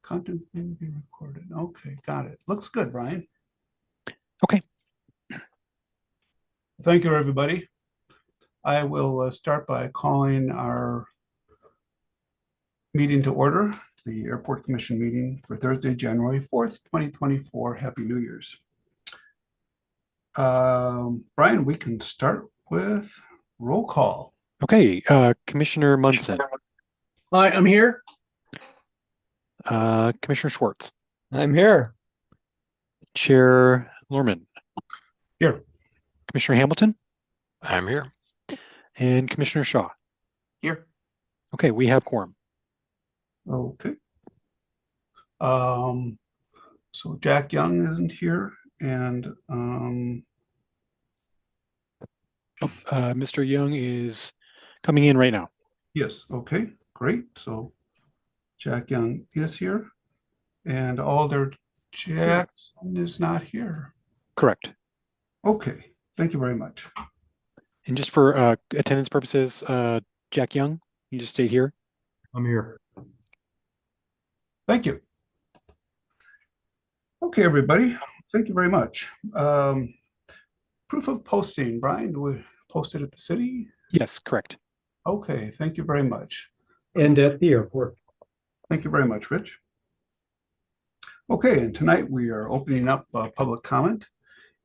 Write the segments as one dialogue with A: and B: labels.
A: Content may be recorded. Okay, got it. Looks good, Brian.
B: Okay.
A: Thank you, everybody. I will start by calling our meeting to order, the Airport Commission meeting for Thursday, January 4th, 2024. Happy New Year's. Brian, we can start with roll call.
B: Okay. Commissioner Munson.
C: Hi, I'm here.
B: Commissioner Schwartz.
C: I'm here.
B: Chair Lorman.
A: Here.
B: Commissioner Hamilton.
D: I'm here.
B: And Commissioner Shaw.
A: Here.
B: Okay, we have quorum.
A: Okay. So Jack Young isn't here, and
B: Mr. Young is coming in right now.
A: yes, okay, great. So Jack Young is here, and Alder Jackson is not here.
B: Correct.
A: Okay, thank you very much.
B: And just for attendance purposes, Jack Young, you just stay here.
C: I'm here.
A: Thank you. Okay, everybody, thank you very much. Proof of posting, Brian, do we post it at the city?
B: Yes, correct.
A: Okay, thank you very much.
C: And at the airport.
A: Thank you very much, Rich. Okay, and tonight we are opening up public comment,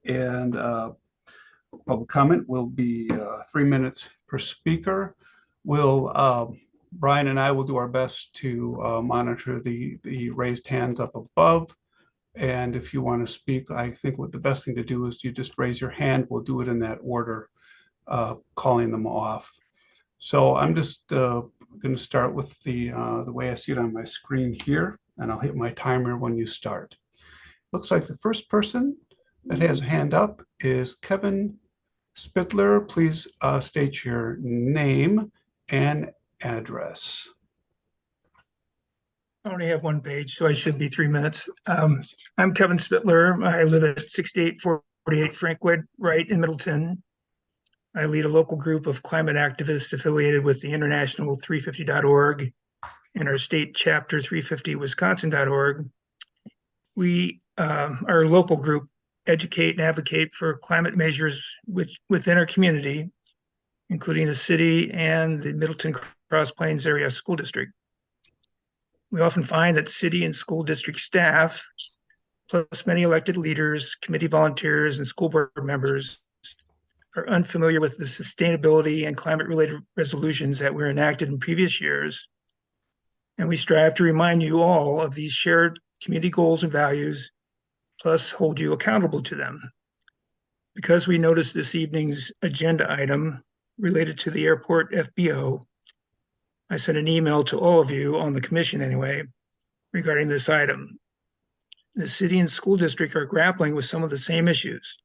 A: and public comment will be 3 minutes per speaker. Brian and I will do our best to monitor the raised hands up above. And if you want to speak, I think what the best thing to do is you just raise your hand. We'll do it in that order, calling them off. So I'm just going to start with the way I see it on my screen here, and I'll hit my timer when you start. Looks like the first person that has a hand up is Kevin Spittler. Please state your name and address.
E: I only have one page, so I should be 3 minutes. I'm Kevin Spittler. I live at 6848 Frankwood, right in Middleton. I lead a local group of climate activists affiliated with the international 350.org and our state chapter 350wisconsin.org. Our local group, educate and advocate for climate measures within our community, including the city and the Middleton Cross Plains Area School District. We often find that city and school district staff, plus many elected leaders, committee volunteers, and school board members are unfamiliar with the sustainability and climate-related resolutions that were enacted in previous years. And we strive to remind you all of these shared community goals and values, plus hold you accountable to them. Because we noticed this evening's agenda item related to the airport FBO, I sent an email to all of you on the commission anyway, regarding this item. The city and school district are grappling with some of the same issues,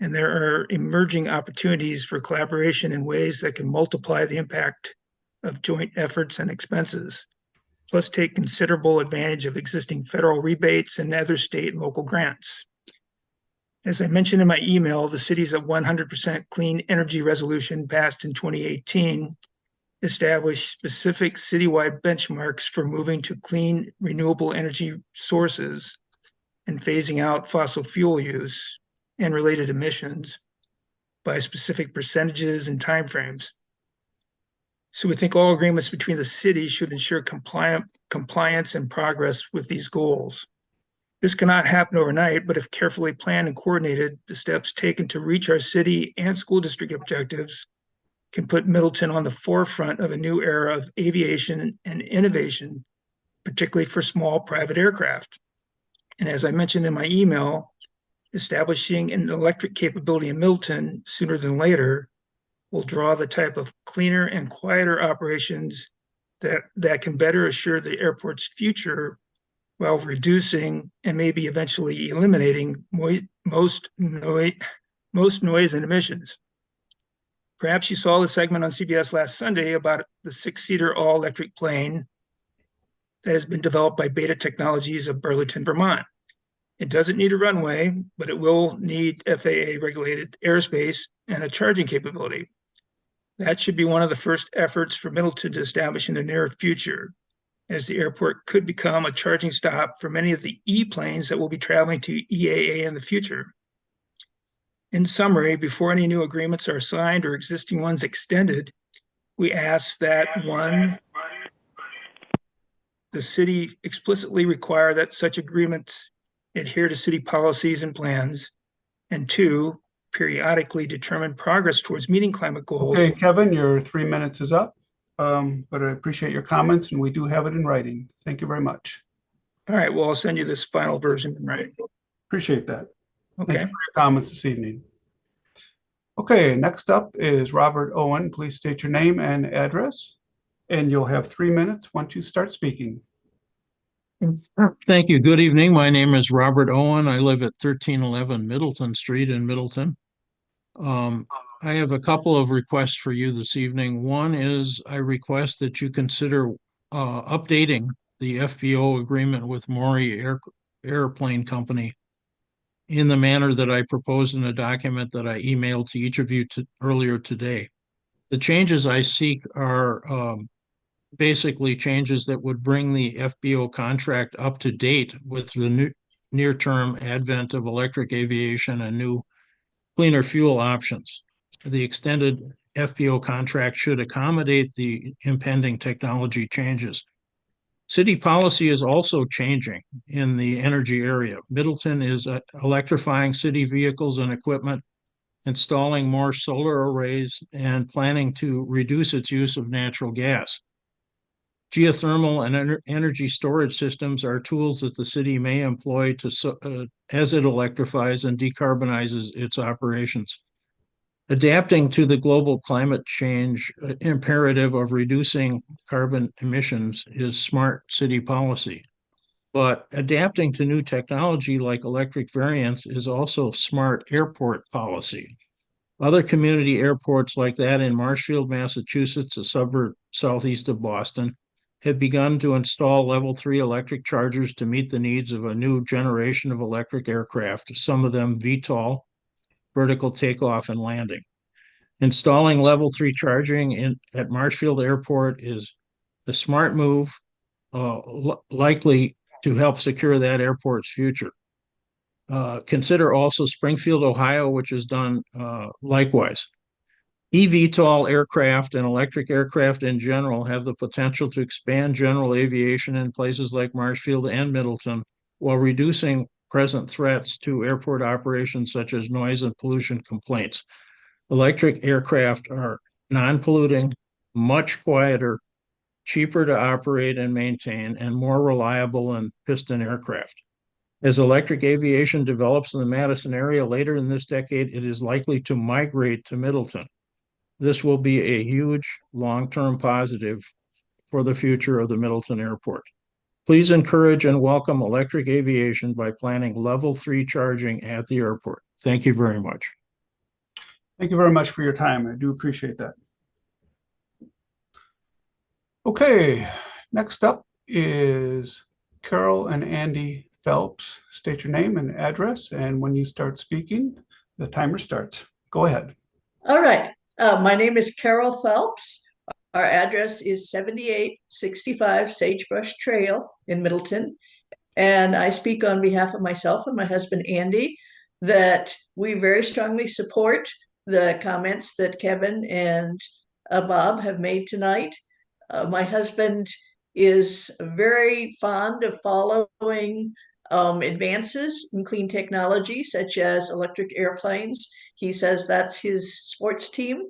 E: and there are emerging opportunities for collaboration in ways that can multiply the impact of joint efforts and expenses, plus take considerable advantage of existing federal rebates and other state and local grants. As I mentioned in my email, the city's 100% clean energy resolution passed in 2018 established specific citywide benchmarks for moving to clean, renewable energy sources and phasing out fossil fuel use and related emissions by specific percentages and timeframes. So we think all agreements between the city should ensure compliance and progress with these goals. This cannot happen overnight, but if carefully planned and coordinated, the steps taken to reach our city and school district objectives can put Middleton on the forefront of a new era of aviation and innovation, particularly for small private aircraft. And as I mentioned in my email, establishing an electric capability in Middleton sooner than later will draw the type of cleaner and quieter operations that can better assure the airport's future while reducing and maybe eventually eliminating most noise and emissions. Perhaps you saw the segment on CBS last Sunday about the 6-seater all-electric plane that has been developed by Beta Technologies of Burlington, Vermont. It doesn't need a runway, but it will need FAA-regulated airspace and a charging capability. That should be one of the first efforts for Middleton to establish in the near future, as the airport could become a charging stop for many of the E-planes that will be traveling to EAA in the future. In summary, before any new agreements are signed or existing ones extended, we ask that one, the city explicitly require that such agreements adhere to city policies and plans, and two, periodically determine progress towards meeting climate goals.
A: Okay, Kevin, your 3 minutes is up. But I appreciate your comments and we do have it in writing. Thank you very much.
E: All right, well, I'll send you this final version in writing.
A: Appreciate that. Thank you
E: Okay.
A: for your comments this evening. Okay, next up is Robert Owen. Please state your name and address, and you'll have 3 minutes once you start speaking.
D: Thank you. Good evening. My name is Robert Owen. I live at 1311 Middleton Street in Middleton. I have a couple of requests for you this evening. One is I request that you consider updating the FBO agreement with Maury Airplane Company in the manner that I proposed in a document that I emailed to each of you earlier today. The changes I seek are basically changes that would bring the FBO contract up to date with the near-term advent of electric aviation and new cleaner fuel options. The extended FBO contract should accommodate the impending technology changes. City policy is also changing in the energy area. Middleton is electrifying city vehicles and equipment, installing more solar arrays, and planning to reduce its use of natural gas. Geothermal and energy storage systems are tools that the city may employ as it electrifies and decarbonizes its operations. Adapting to the global climate change imperative of reducing carbon emissions is smart city policy. But adapting to new technology like electric variants is also smart airport policy. Other community airports like that in Marshfield, Massachusetts, a suburb southeast of Boston, have begun to install level 3 electric chargers to meet the needs of a new generation of electric aircraft, some of them VTOL, vertical takeoff and landing. Installing level 3 charging at Marshfield Airport is a smart move, likely to help secure that airport's future. Consider also Springfield, Ohio, which has done likewise. eVTOL aircraft and electric aircraft in general have the potential to expand general aviation in places like Marshfield and Middleton while reducing present threats to airport operations such as noise and pollution complaints. Electric aircraft are non-polluting, much quieter, cheaper to operate and maintain, and more reliable than piston aircraft. As electric aviation develops in the Madison area later in this decade, it is likely to migrate to Middleton. This will be a huge long-term positive for the future of the Middleton Airport. Please encourage and welcome electric aviation by planning level 3 charging at the airport. Thank you very much.
A: Thank you very much for your time. I do appreciate that. Okay, next up is Carol and Andy Phelps. State your name and address, and when you start speaking, the timer starts. Go ahead.
F: All right. My name is Carol Phelps. Our address is 7865 Sagebrush Trail in Middleton. And I speak on behalf of myself and my husband, Andy, that we very strongly support the comments that Kevin and Bob have made tonight. My husband is very fond of following advances in clean technology, such as electric airplanes. He says that's his sports team.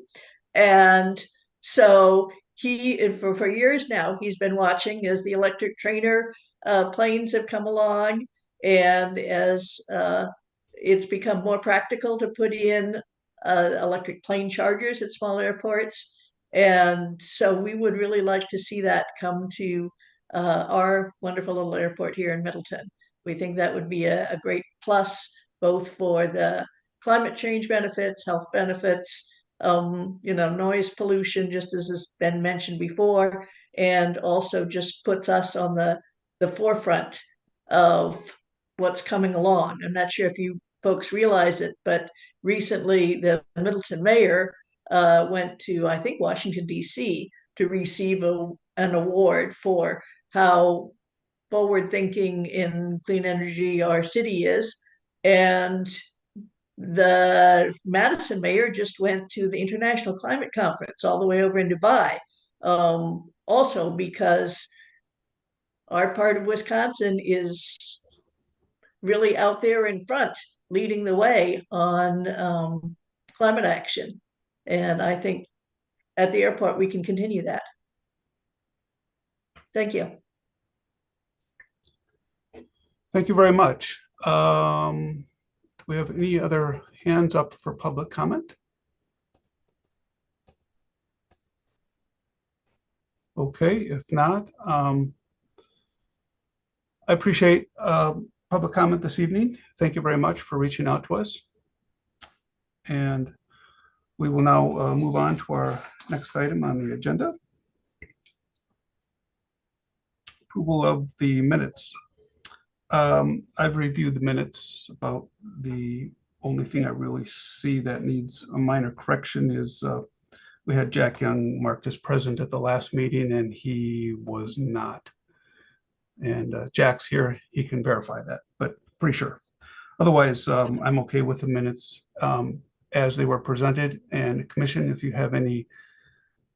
F: And so for years now, he's been watching as the electric trainer planes have come along, and as it's become more practical to put in electric plane chargers at small airports. And so we would really like to see that come to our wonderful little airport here in Middleton. We think that would be a great plus, both for the climate change benefits, health benefits, noise pollution, just as has been mentioned before, and also just puts us on the forefront of what's coming along. I'm not sure if you folks realize it, but recently the Middleton mayor went to, I think, Washington, D.C. to receive an award for how forward-thinking in clean energy our city is. And the Madison mayor just went to the International Climate Conference all the way over in Dubai, also because our part of Wisconsin is really out there in front, leading the way on climate action. And I think at the airport, we can continue that. Thank you.
A: Thank you very much. Do we have any other hands up for public comment? Okay, if not, I appreciate public comment this evening. Thank you very much for reaching out to us. And we will now move on to our next item on the agenda. Approval of the minutes. I've reviewed the minutes. About the only thing I really see that needs a minor correction is we had Jack Young marked as present at the last meeting, and he was not. And Jack's here, he can verify that, but pretty sure. Otherwise, I'm okay with the minutes as they were presented. And Commission, if you have any,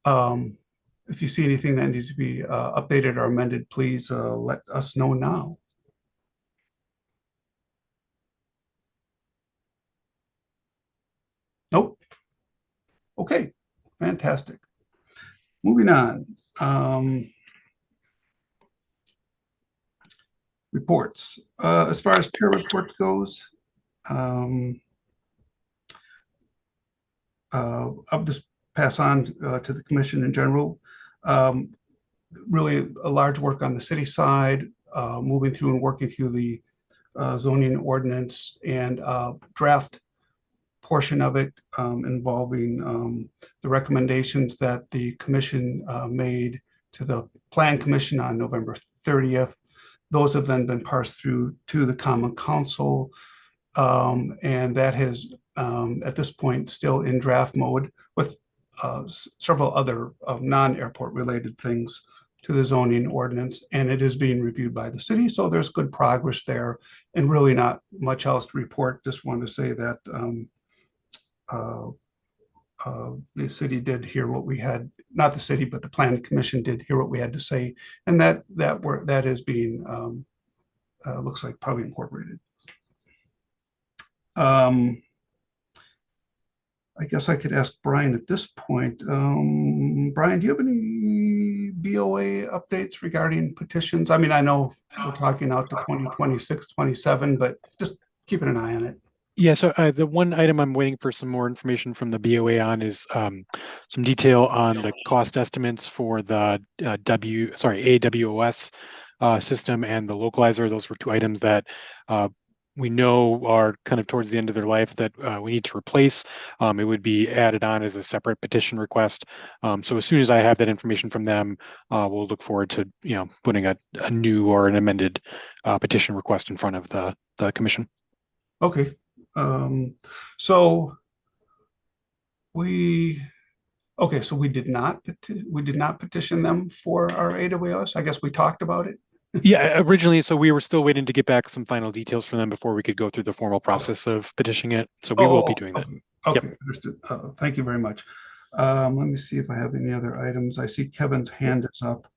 A: if you see anything that needs to be updated or amended, please let us know now. Nope. Okay, fantastic. Moving on. Reports. As far as peer report goes, I'll just pass on to the Commission in general. Really a large work on the city side, moving through and working through the zoning ordinance and draft portion of it involving the recommendations that the Commission made to the Plan Commission on November 30th. Those have then been parsed through to the Common Council, and that has, at this point, still in draft mode with several other non-airport related things to the zoning ordinance, and it is being reviewed by the city. So there's good progress there, and really not much else to report. Just wanted to say that the city did hear what we had, not the city, but the Plan Commission did hear what we had to say, and that is being looks like probably incorporated. I guess I could ask Brian at this point. Brian, do you have any BOA updates regarding petitions? I mean, I know we're talking out to 2026, 27, but just keeping an eye on it.
B: Yeah, so the one item I'm waiting for some more information from the BOA on is some detail on the cost estimates for the AWOS system and the localizer. Those were two items that we know are kind of towards the end of their life that we need to replace. It would be added on as a separate petition request. So as soon as I have that information from them, we'll look forward to putting a new or an amended petition request in front of the commission.
A: Okay. So we did not petition them for our AWS. I guess we talked about it.
B: Yeah, originally, so we were still waiting to get back some final details from them before we could go through the formal process of petitioning it. So we will be doing that.
A: Okay,
B: Yep.
A: Understood. Thank you very much. Let me see if I have any other items. I see Kevin's hand is up.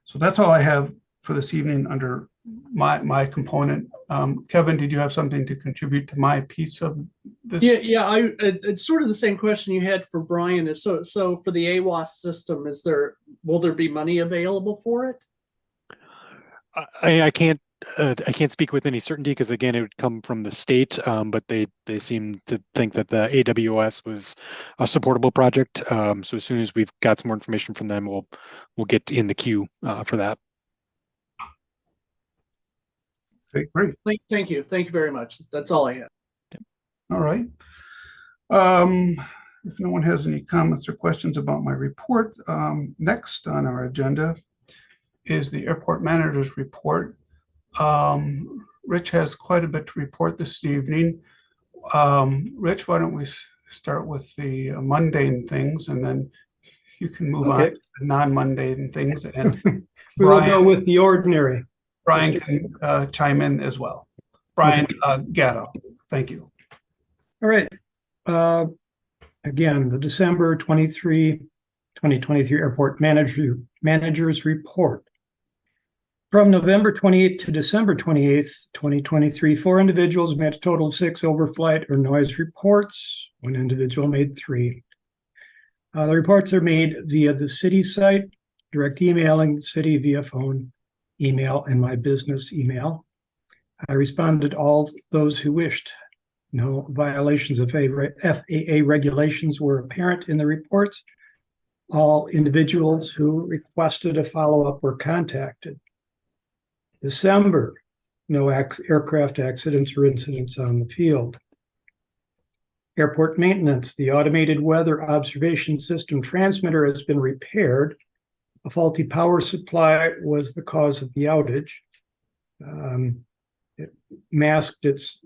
A: So that's all I have for this evening under my component. Kevin, did you have something to contribute to my piece of this?
G: Yeah. It's sort of the same question you had for Brian. Is so for the AWAS system, will there be money available for it?
B: I can't speak with any certainty because again, it would come from the state, but they seem to think that the AWS was a supportable project. So as soon as we've got some more information from them, we'll get in the queue for that.
A: Okay, great.
G: Thank you very much. That's all I have.
A: All right. If no one has any comments or questions about my report, next on our agenda is the airport manager's report. Rich has quite a bit to report this evening. Rich, why don't we start with the mundane things, and then you can move on
C: Okay.
A: to non-mundane things, and
C: We will go
A: Brian,
C: with the ordinary.
A: Brian can chime in as well. Brian Gatto, thank you.
H: All right. Again, the December 2023 Airport Manager's Report. From November 28th to December 28th, 2023, 4 individuals made a total of 6 overflight or noise reports. 1 individual made 3. The reports are made via the city site, direct emailing the city via phone, email, and my business email. I responded to all those who wished. No violations of FAA regulations were apparent in the reports. All individuals who requested a follow-up were contacted. December, no aircraft accidents or incidents on the field. Airport maintenance, the automated weather observation system transmitter has been repaired. A faulty power supply was the cause of the outage. It masked its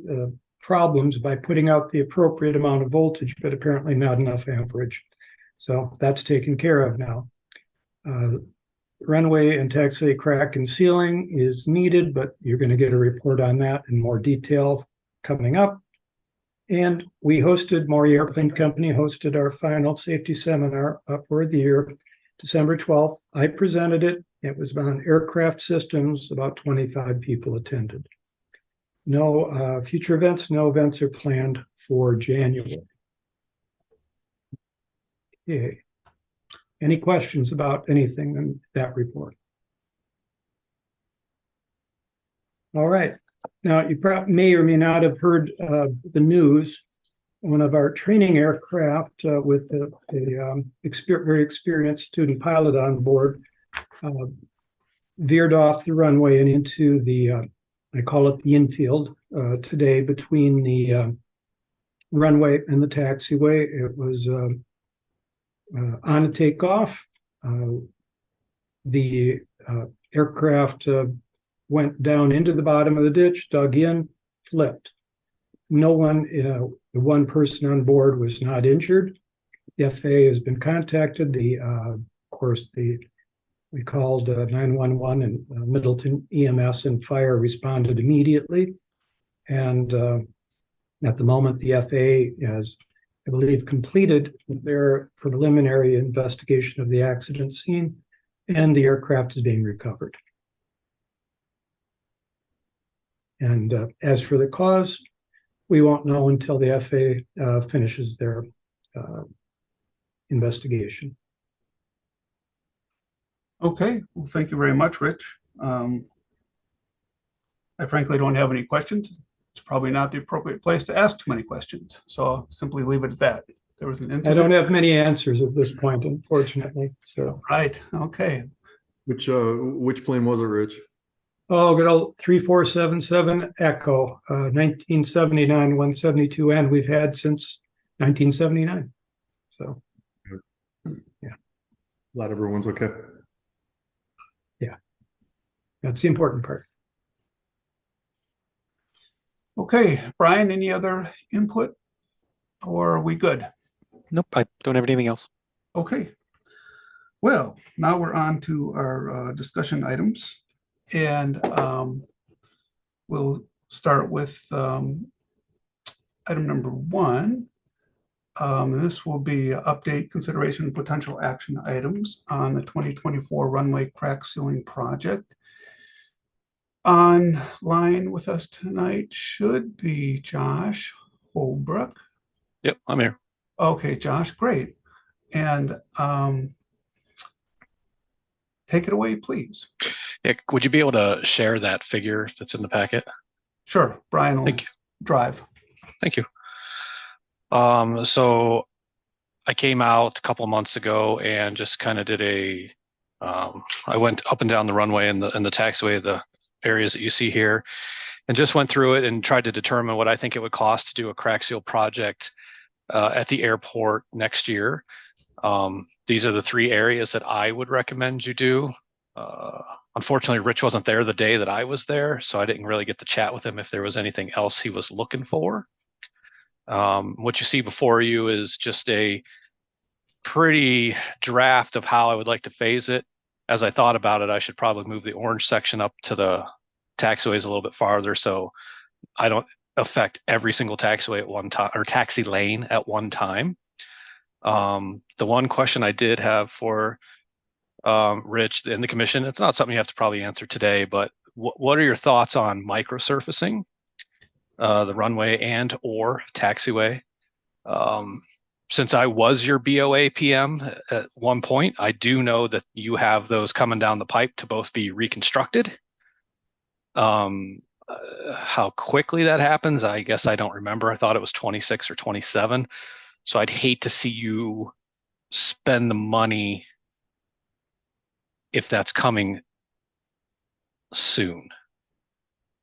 H: problems by putting out the appropriate amount of voltage, but apparently not enough amperage. So that's taken care of now. Runway and taxiway crack and sealing is needed, but you're going to get a report on that in more detail coming up. And we hosted, Maury Airplane Company hosted our final safety seminar up for the year, December 12th. I presented it. It was on aircraft systems. About 25 people attended. No future events, no events are planned for January. Okay. Any questions about anything in that report? All right. Now, you may or may not have heard the news. One of our training aircraft with a very experienced student pilot on board veered off the runway and into the, I call it the infield today, between the runway and the taxiway. It was on a takeoff. The aircraft went down into the bottom of the ditch, dug in, flipped. No one, the one person on board was not injured. The FAA has been contacted. Of course, we called 911 and Middleton EMS and fire responded immediately. And at the moment, the FAA has, I believe, completed their preliminary investigation of the accident scene, and the aircraft is being recovered. And as for the cause, we won't know until the FAA finishes their investigation.
A: Okay, well, thank you very much, Rich. I frankly don't have any questions. It's probably not the appropriate place to ask too many questions, so I'll simply leave it at that. There was an incident.
H: I don't have many answers at this point, unfortunately. So
A: right, okay.
I: Which plane was it, Rich?
H: Oh, good old 3477 Echo, 1979 172N we've had since 1979. So, yeah.
I: Glad everyone's okay.
H: Yeah, that's the important part.
A: Okay, Brian, any other input, or are we good?
B: Nope, I don't have anything else.
A: Okay. Well, now we're on to our discussion items. And we'll start with item number 1. This will be update, consideration, and potential action items on the 2024 runway crack sealing project. Online with us tonight should be Josh Holbrook.
J: Yep, I'm here.
A: Okay, Josh, great. And take it away, please.
J: Yeah, would you be able to share that figure that's in the packet?
A: Sure, Brian will
J: Thank you.
A: drive.
J: Thank you. So I came out a couple months ago and just kind of did I went up and down the runway and the taxiway, the areas that you see here, and just went through it and tried to determine what I think it would cost to do a crack seal project at the airport next year. These are the 3 areas that I would recommend you do. Unfortunately, Rich wasn't there the day that I was there, so I didn't really get to chat with him if there was anything else he was looking for. What you see before you is just a pretty draft of how I would like to phase it. As I thought about it, I should probably move the orange section up to the taxiways a little bit farther, so I don't affect every single taxiway at one time, or taxi lane at one time. The one question I did have for Rich in the commission, it's not something you have to probably answer today, but what are your thoughts on microsurfacing the runway and or taxiway? Since I was your BOA PM at one point, I do know that you have those coming down the pipe to both be reconstructed. How quickly that happens, I guess I don't remember. I thought it was 26 or 27. So I'd hate to see you spend the money if that's coming soon.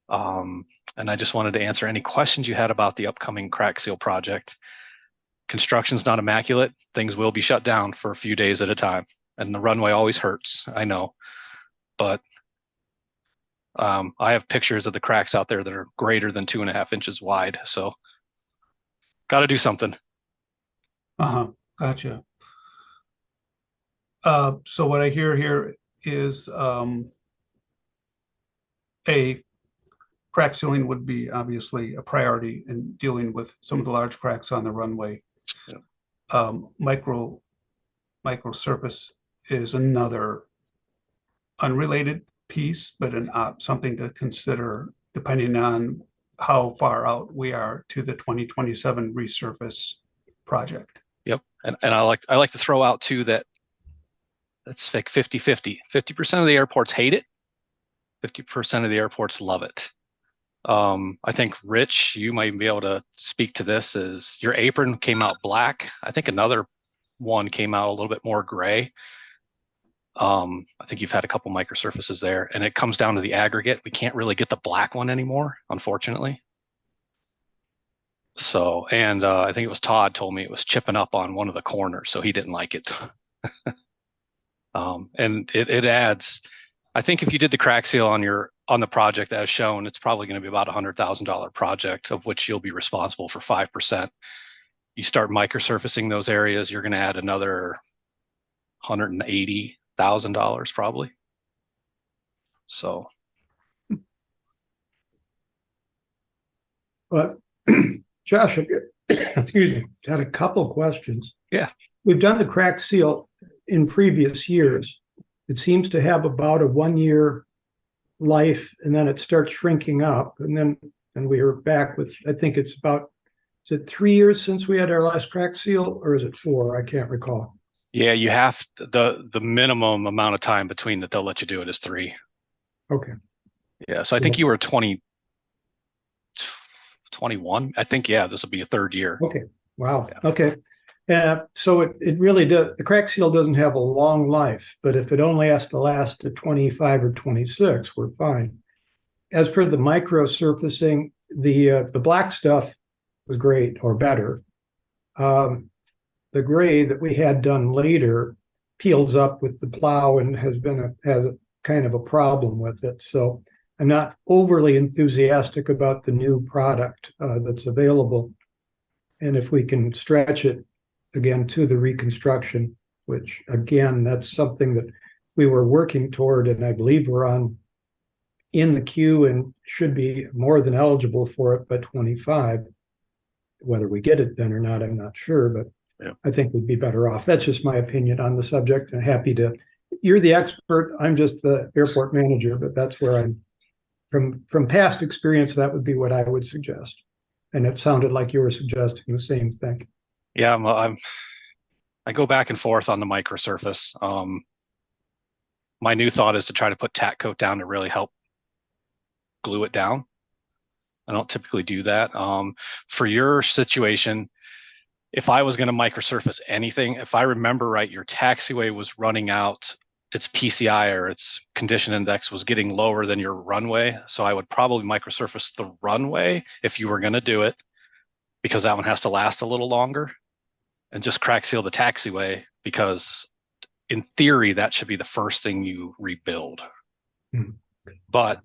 J: And I just wanted to answer any questions you had about the upcoming crack seal project. Construction's not immaculate. Things will be shut down for a few days at a time. And the runway always hurts, I know. But I have pictures of the cracks out there that are greater than 2.5 inches wide. So got to do something.
A: Gotcha. So what I hear here is a crack sealing would be obviously a priority in dealing with some of the large cracks on the runway. Yeah. Micro surface is another unrelated piece, but something to consider depending on how far out we are to the 2027 resurface project.
J: Yep. And I like to throw out too that it's like 50-50. 50% of the airports hate it. 50% of the airports love it. I think Rich, you might be able to speak to this, is your apron came out black. I think another one came out a little bit more gray. I think you've had a couple microsurfaces there, and it comes down to the aggregate. We can't really get the black one anymore, unfortunately. So, and I think it was Todd told me it was chipping up on one of the corners, so he didn't like it. And it adds, I think if you did the crack seal on the project as shown, it's probably going to be about $100,000 project, of which you'll be responsible for 5%. You start microsurfacing those areas, you're going to add another $180,000 probably. So.
H: But Josh, excuse me, got a couple questions.
J: Yeah.
H: We've done the crack seal in previous years. It seems to have about a 1-year life, and then it starts shrinking up. And we are back with, I think it's about, is it 3 years since we had our last crack seal, or is it 4? I can't recall.
J: Yeah, you have to, the minimum amount of time between that they'll let you do it is 3.
H: Okay.
J: Yeah, so I think you were 21. I think, yeah, this will be a 3rd year.
H: Okay. Wow.
J: Yeah.
H: Okay. So it really does. The crack seal doesn't have a long life, but if it only has to last to 25 or 26, we're fine. As per the micro surfacing, the black stuff was great or better. The gray that we had done later peels up with the plow and has a kind of a problem with it. So I'm not overly enthusiastic about the new product that's available. And if we can stretch it again to the reconstruction, which again, that's something that we were working toward, and I believe we're in the queue and should be more than eligible for it by 25. Whether we get it then or not, I'm not sure, but yeah. I think we'd be better off. That's just my opinion on the subject. I'm happy to, you're the expert, I'm just the airport manager, but that's where I'm from past experience, that would be what I would suggest. And it sounded like you were suggesting the same thing.
J: Yeah, I go back and forth on the microsurface. My new thought is to try to put tack coat down to really help glue it down. I don't typically do that. For your situation, if I was going to microsurface anything, if I remember right, your taxiway was running out, its PCI or its condition index was getting lower than your runway. So I would probably microsurface the runway if you were going to do it, because that one has to last a little longer, and just crack seal the taxiway, because in theory, that should be the first thing you rebuild. Mm-hmm. But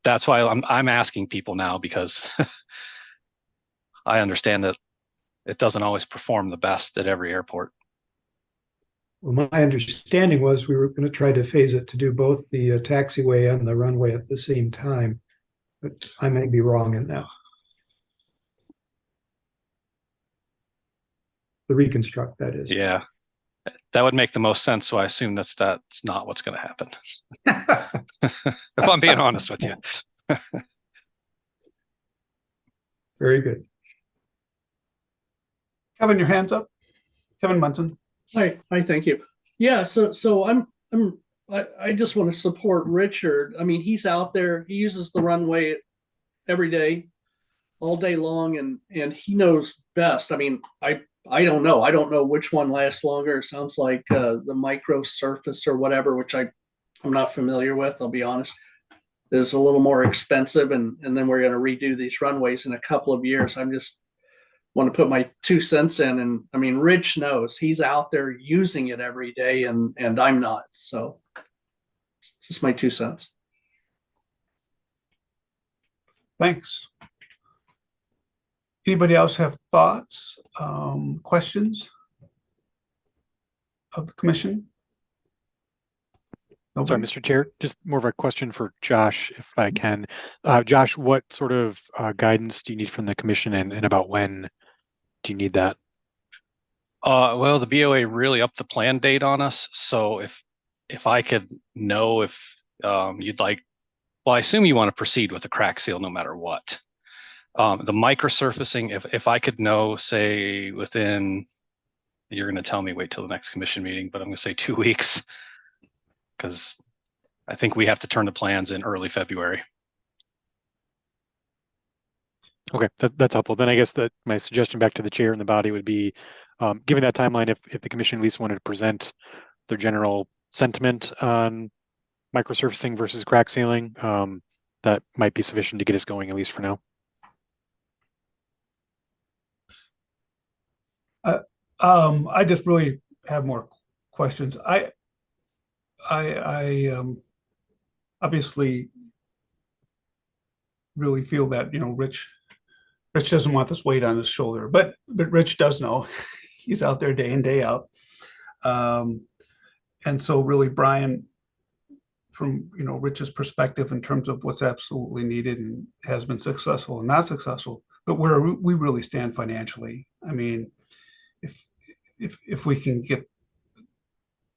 J: that's why I'm asking people now, because I understand that it doesn't always perform the best at every airport.
H: Well, my understanding was we were going to try to phase it to do both the taxiway and the runway at the same time, but I may be wrong in that. The reconstruct, that is.
J: Yeah, that would make the most sense. So I assume that's not what's going to happen. If I'm being honest with you.
H: Very good.
A: Kevin, your hand's up. Kevin Munson.
G: Hi, thank you. Yeah, so I just want to support Richard. I mean, he's out there, he uses the runway every day, all day long, and he knows best. I mean, I don't know. I don't know which one lasts longer. It sounds like the micro surface or whatever, which I'm not familiar with, I'll be honest, is a little more expensive, and then we're going to redo these runways in a couple of years. I'm just want to put my 2 cents in, and I mean, Rich knows, he's out there using it every day, and I'm not. So just my 2 cents.
A: Thanks. Anybody else have thoughts, questions of the commission?
B: Sorry,
A: Nobody?
B: Mr. Chair, just more of a question for Josh, if I can. Josh, what sort of guidance do you need from the commission, and about when do you need that?
J: Well, the BOA really upped the plan date on us. So if I could know if you'd like, well, I assume you want to proceed with the crack seal no matter what. The microsurfacing, if I could know, say within, you're going to tell me wait till the next commission meeting, but I'm going to say 2 weeks, because I think we have to turn the plans in early February.
B: Okay, that's helpful. Then I guess that my suggestion back to the chair and the body would be, given that timeline, if the commission at least wanted to present their general sentiment on microsurfacing versus crack sealing, that might be sufficient to get us going, at least for now.
A: I just really have more questions. I obviously really feel that, Rich doesn't want this weight on his shoulder, but Rich does know. He's out there day in, day out. And so really, Brian, from Rich's perspective in terms of what's absolutely needed and has been successful and not successful, but where we really stand financially. I mean, if we can get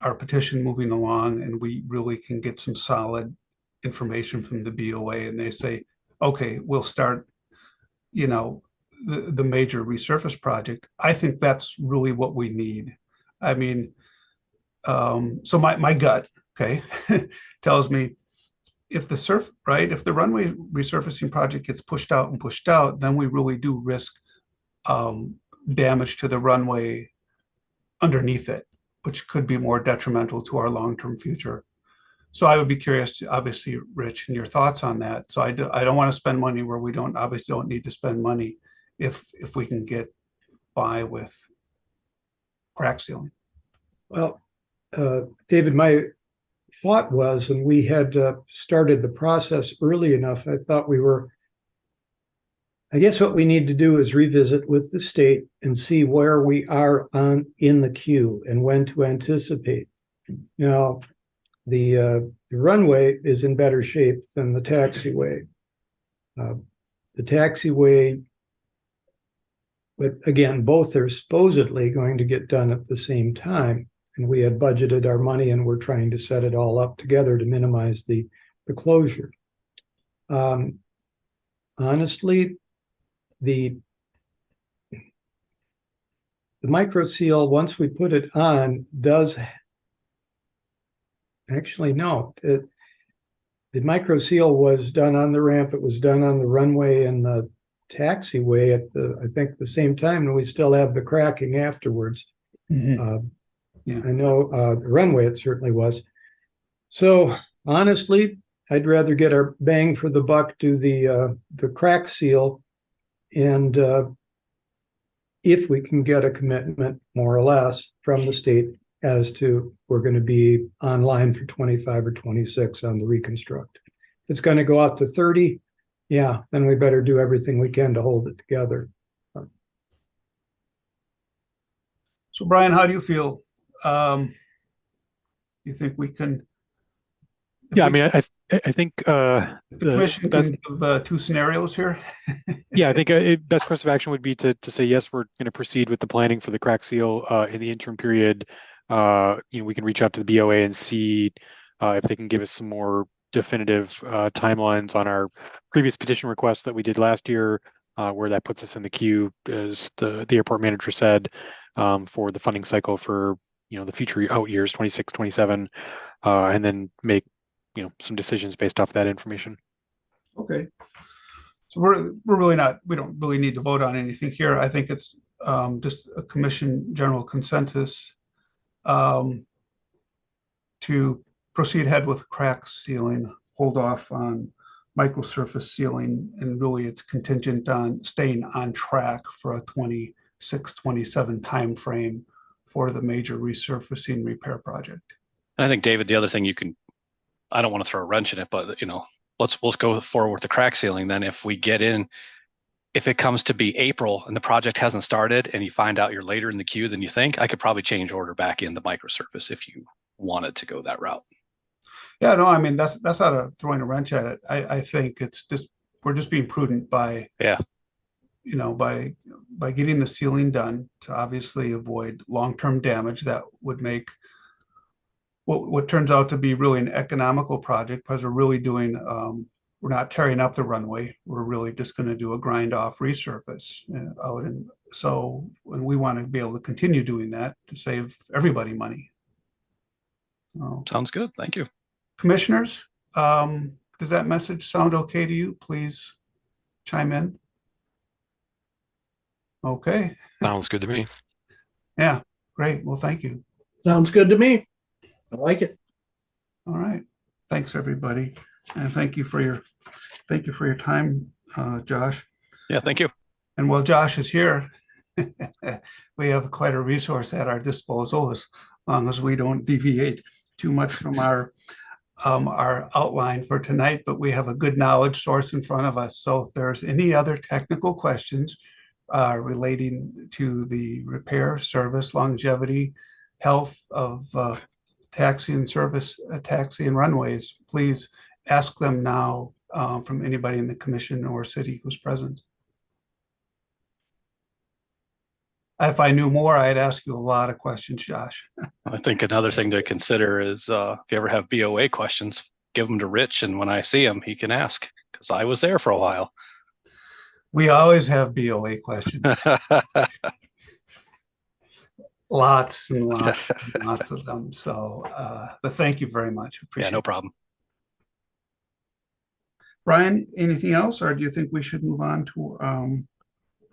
A: our petition moving along and we really can get some solid information from the BOA and they say, okay, we'll start, the major resurface project, I think that's really what we need. I mean, so my gut, okay, tells me if the runway resurfacing project gets pushed out, then we really do risk damage to the runway underneath it, which could be more detrimental to our long-term future. So I would be curious, obviously, Rich, and your thoughts on that. So I don't want to spend money where we obviously don't need to spend money if we can get by with crack sealing.
H: Well, David, my thought was, and we had started the process early enough, I thought I guess what we need to do is revisit with the state and see where we are in the queue and when to anticipate. The runway is in better shape than the taxiway. The taxiway, but again, both are supposedly going to get done at the same time. And we had budgeted our money and we're trying to set it all up together to minimize the closure. Honestly, the micro seal, once we put it on, does actually no. The micro seal was done on the ramp. It was done on the runway and the taxiway at I think the same time, and we still have the cracking afterwards. Mm-hmm. Yeah. I know the runway it certainly was. So honestly, I'd rather get our bang for the buck, do the crack seal, and if we can get a commitment, more or less, from the state as to we're going to be online for 25 or 26 on the reconstruct. If it's going to go out to 30, yeah, then we better do everything we can to hold it together.
A: So Brian, how do you feel? You think we can?
B: Yeah, I mean, I think
A: The commission
B: best,
A: can give two scenarios here.
B: yeah, I think best course of action would be to say, yes, we're going to proceed with the planning for the crack seal in the interim period. We can reach out to the BOA and see if they can give us some more definitive timelines on our previous petition request that we did last year, where that puts us in the queue, as the airport manager said, for the funding cycle for the future out years, 26, 27, and then make some decisions based off that information.
A: Okay. So we don't really need to vote on anything here. I think it's just a commission general consensus to proceed ahead with crack sealing, hold off on microsurface sealing, and really it's contingent on staying on track for a 26, 27 timeframe for the major resurfacing repair project.
J: And I think, David, the other thing I don't want to throw a wrench in it, but let's go forward with the crack sealing. Then if it comes to be April and the project hasn't started and you find out you're later in the queue than you think, I could probably change order back in the microsurface if you wanted to go that route.
A: Yeah, no, I mean, that's not throwing a wrench at it. I think it's just, we're just being prudent by getting the sealing done to obviously avoid long-term damage that would make what turns out to be really an economical project, because we're really doing, we're not tearing up the runway. We're really just going to do a grind off resurface out. And so when we want to be able to continue doing that to save everybody money.
J: Sounds good. Thank you.
A: Commissioners, does that message sound okay to you? Please chime in. Okay.
K: Sounds good to me.
A: Yeah, great. Well, thank you.
G: Sounds good to me. I like it.
A: All right. Thanks, everybody. And thank you for your time, Josh.
J: Yeah, thank you.
A: And while Josh is here, we have quite a resource at our disposal, as long as we don't deviate too much from our outline for tonight. But we have a good knowledge source in front of us. So if there's any other technical questions relating to the repair, service, longevity, health of taxi and runways, please ask them now from anybody in the commission or city who's present. If I knew more, I'd ask you a lot of questions, Josh.
J: I think another thing to consider is if you ever have BOA questions, give them to Rich, and when I see him, he can ask, because I was there for a while.
A: We always have BOA questions. Lots and lots and lots of them. So, but thank you very much. Appreciate
J: no problem.
A: Brian, anything else, or do you think we should move on to?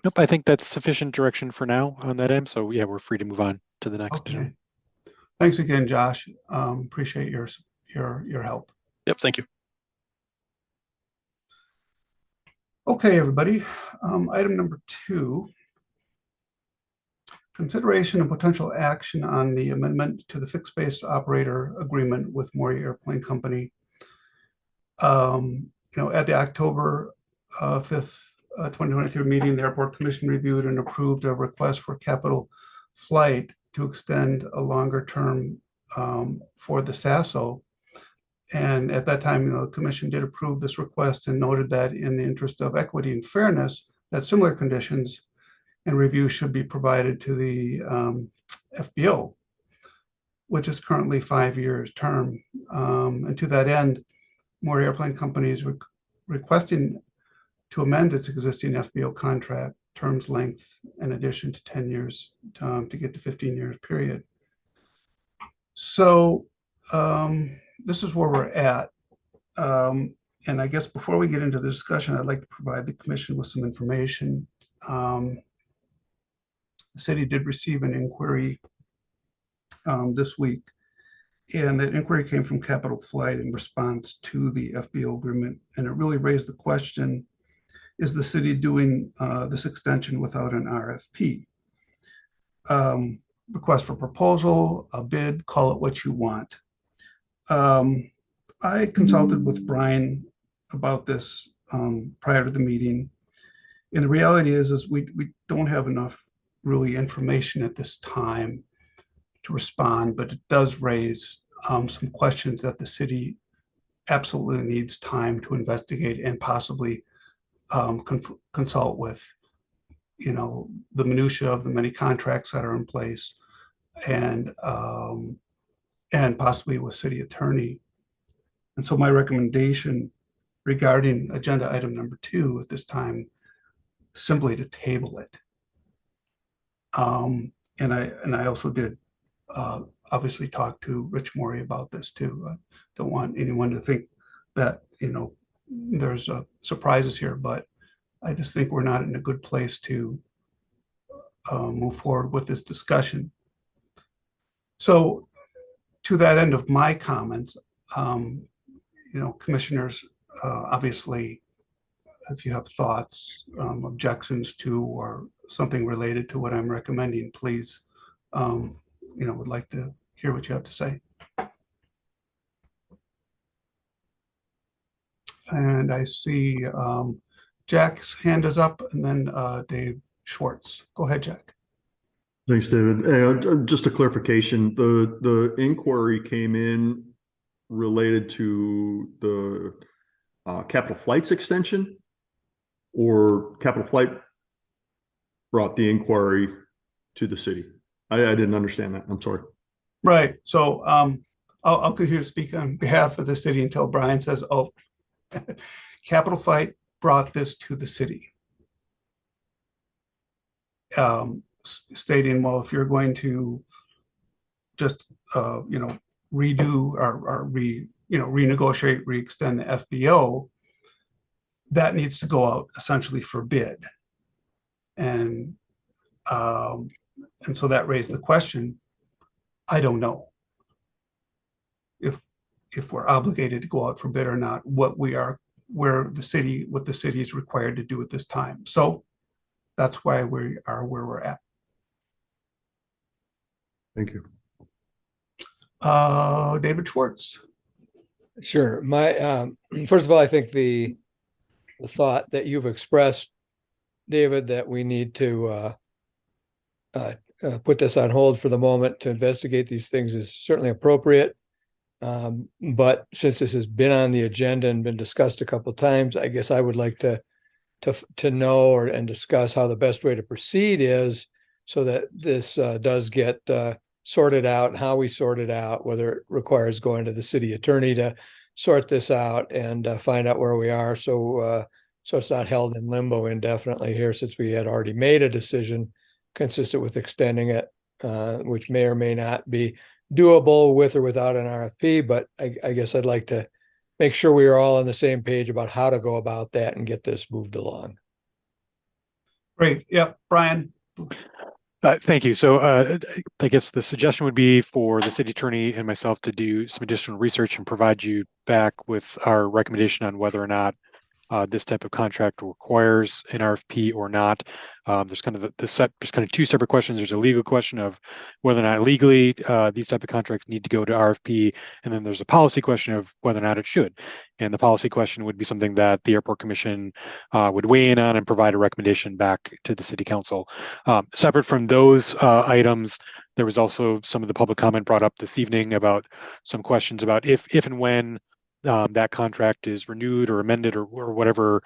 B: Nope, I think that's sufficient direction for now on that end. So yeah, we're free to move on to the next.
A: Okay. Thanks again, Josh. Appreciate your help.
J: Yep, thank you.
A: Okay, everybody. Item number 2. Consideration of potential action on the amendment to the fixed base operator agreement with Maury Airplane Company. At the October 5th, 2023 meeting, the Airport Commission reviewed and approved a request for Capital Flight to extend a longer term for the SASO. And at that time, the Commission did approve this request and noted that in the interest of equity and fairness, that similar conditions and review should be provided to the FBO, which is currently 5 years term. And to that end, Maury Airplane Company is requesting to amend its existing FBO contract terms length in addition to 10 years to get to 15 years period. So this is where we're at. And I guess before we get into the discussion, I'd like to provide the commission with some information. The city did receive an inquiry this week, and that inquiry came from Capital Flight in response to the FBO agreement. And it really raised the question, is the city doing this extension without an RFP? Request for proposal, a bid, call it what you want. I consulted with Brian about this prior to the meeting. And the reality is we don't have enough really information at this time to respond, but it does raise some questions that the city absolutely needs time to investigate and possibly consult with, the minutia of the many contracts that are in place, and possibly with city attorney. And so my recommendation regarding agenda item number 2 at this time, simply to table it. And I also did obviously talk to Rich Morey about this too. I don't want anyone to think that, there's surprises here, but I just think we're not in a good place to move forward with this discussion. So to that end of my comments, commissioners, obviously, if you have thoughts, objections to, or something related to what I'm recommending, please, would like to hear what you have to say. And I see Jack's hand is up, and then Dave Schwartz. Go ahead, Jack.
I: Thanks, David. Just a clarification, the inquiry came in related to the Capital Flight's extension, or Capital Flight brought the inquiry to the city? I didn't understand that. I'm sorry.
A: Right. So I'll continue to speak on behalf of the city until Brian says, oh, Capital Flight brought this to the city. Stating, well, if you're going to just, redo or renegotiate, re-extend the FBO, that needs to go out essentially for bid. And so that raised the question, I don't know if we're obligated to go out for bid or not, what the city is required to do at this time. So that's why we are where we're at.
I: Thank you.
A: David Schwartz.
C: Sure. First of all, I think the thought that you've expressed, David, that we need to put this on hold for the moment to investigate these things is certainly appropriate. But since this has been on the agenda and been discussed a couple of times, I guess I would like to know and discuss how the best way to proceed is, so that this does get sorted out, and how we sort it out, whether it requires going to the city attorney to sort this out and find out where we are. So it's not held in limbo indefinitely here, since we had already made a decision consistent with extending it, which may or may not be doable with or without an RFP. But I guess I'd like to make sure we are all on the same page about how to go about that and get this moved along.
A: Great. Yep. Brian.
B: Thank you. So I guess the suggestion would be for the city attorney and myself to do some additional research and provide you back with our recommendation on whether or not this type of contract requires an RFP or not. There's kind of there's kind of two separate questions. There's a legal question of whether or not legally these type of contracts need to go to RFP, and then there's a policy question of whether or not it should. And the policy question would be something that the Airport Commission would weigh in on and provide a recommendation back to the City Council. Separate from those items, there was also some of the public comment brought up this evening about some questions about if and when that contract is renewed or amended or whatever,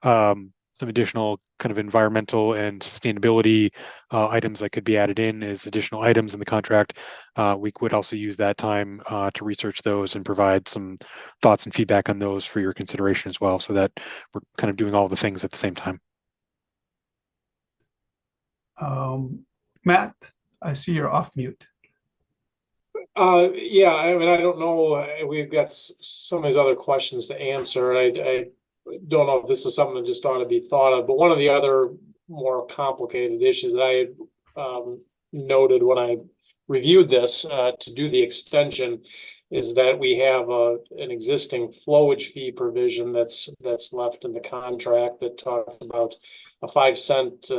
B: some additional kind of environmental and sustainability items that could be added in as additional items in the contract. We could also use that time to research those and provide some thoughts and feedback on those for your consideration as well, so that we're kind of doing all the things at the same time.
A: Matt, I see you're off mute.
K: Yeah, I mean, I don't know. We've got some of these other questions to answer. I don't know if this is something that just ought to be thought of, but one of the other more complicated issues that I noted when I reviewed this to do the extension is that we have an existing flowage fee provision that's left in the contract that talks about a 5-cent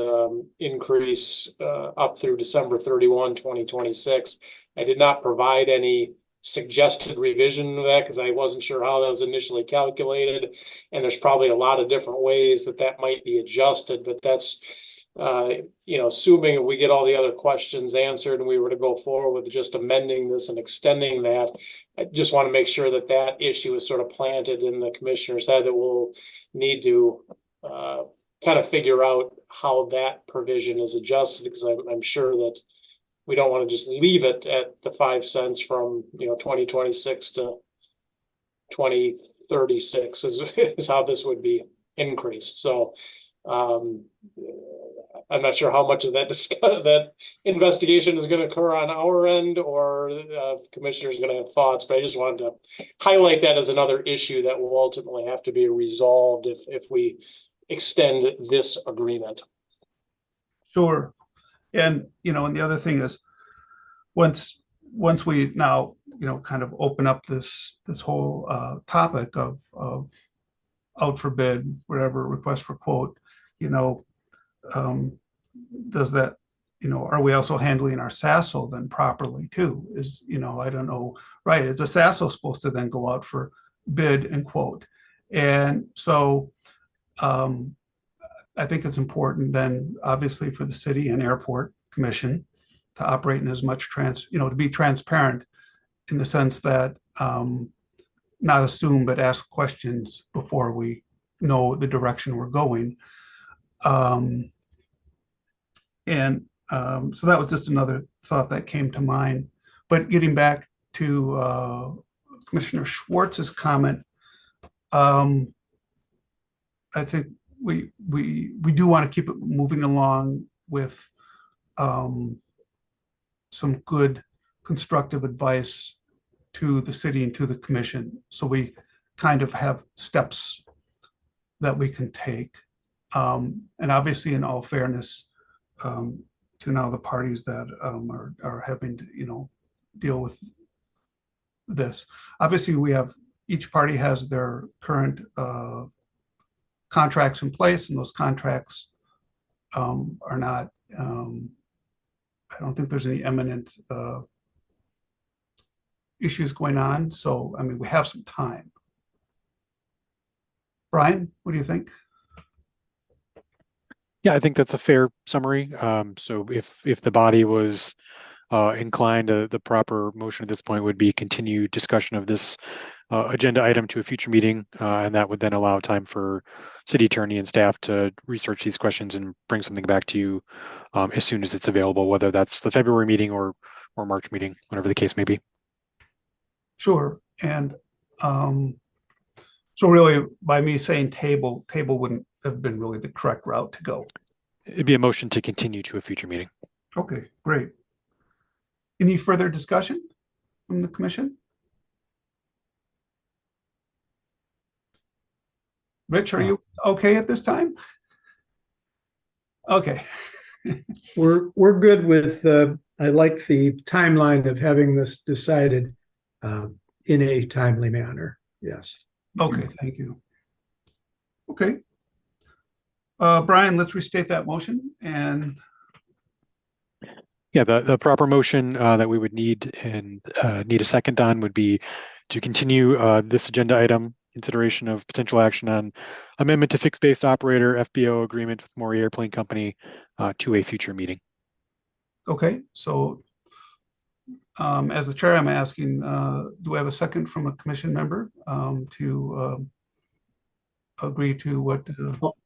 K: increase up through December 31, 2026. I did not provide any suggested revision of that because I wasn't sure how that was initially calculated. And there's probably a lot of different ways that might be adjusted, but that's, assuming we get all the other questions answered and we were to go forward with just amending this and extending that, I just want to make sure that that issue is sort of planted in the commissioner's head, that we'll need to kind of figure out how that provision is adjusted, because I'm sure that we don't want to just leave it at the 5 cents from 2026 to 2036 is how this would be increased. So I'm not sure how much of that investigation is going to occur on our end, or commissioners are going to have thoughts, but I just wanted to highlight that as another issue that will ultimately have to be resolved if we extend this agreement.
A: Sure. And, and the other thing is, once we now, kind of open up this whole topic of out for bid, whatever, request for quote, does that, are we also handling our SASO then properly too? Is, I don't know, right, is a SASO supposed to then go out for bid and quote? And so I think it's important then, obviously, for the city and airport commission to operate in as much to be transparent in the sense that not assume, but ask questions before we know the direction we're going. So that was just another thought that came to mind. But getting back to Commissioner Schwartz's comment, I think we do want to keep it moving along with some good constructive advice to the city and to the commission. So we kind of have steps that we can take. And obviously, in all fairness, to now the parties that are having to, deal with this. Obviously, each party has their current contracts in place, and those contracts are not, I don't think there's any imminent issues going on. So, I mean, we have some time. Brian, what do you think?
B: Yeah, I think that's a fair summary. So if the body was inclined, the proper motion at this point would be continued discussion of this agenda item to a future meeting, and that would then allow time for city attorney and staff to research these questions and bring something back to you as soon as it's available, whether that's the February meeting or March meeting, whatever the case may be.
A: Sure. And so really, by me saying table wouldn't have been really the correct route to go.
B: It'd be a motion to continue to a future meeting.
A: Okay, great. Any further discussion from the commission? Rich, are you okay at this time? Okay.
H: We're good with, I like the timeline of having this decided in a timely manner. Yes.
A: Okay, thank you. Okay. Brian, let's restate that motion. And
B: yeah, the proper motion that we would need and need a second on would be to continue this agenda item, consideration of potential action on amendment to fixed base operator FBO agreement with Maury Airplane Company to a future meeting.
A: Okay, so as the chair, I'm asking, do I have a second from a commission member to agree to what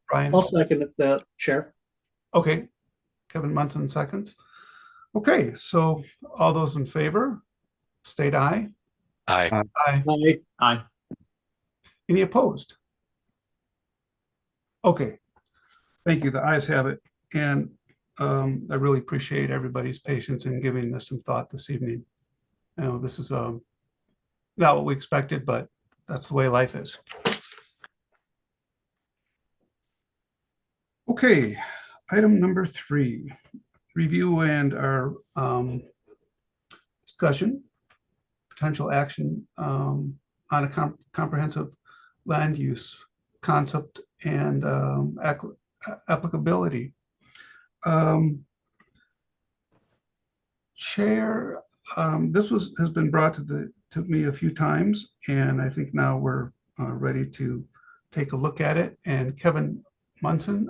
A: Brian?
G: I'll second that, Chair.
A: Okay, Kevin Munson seconds. Okay, so all those in favor, state aye.
L: Aye.
A: Aye.
G: Aye. Aye.
A: Any opposed? Okay, thank you. The ayes have it. And I really appreciate everybody's patience in giving this some thought this evening. I know this is not what we expected, but that's the way life is. Okay, item number 3, review and our discussion, potential action on a comprehensive land use concept and applicability. Chair, this has been brought to me a few times, and I think now we're ready to take a look at it. And Kevin Munson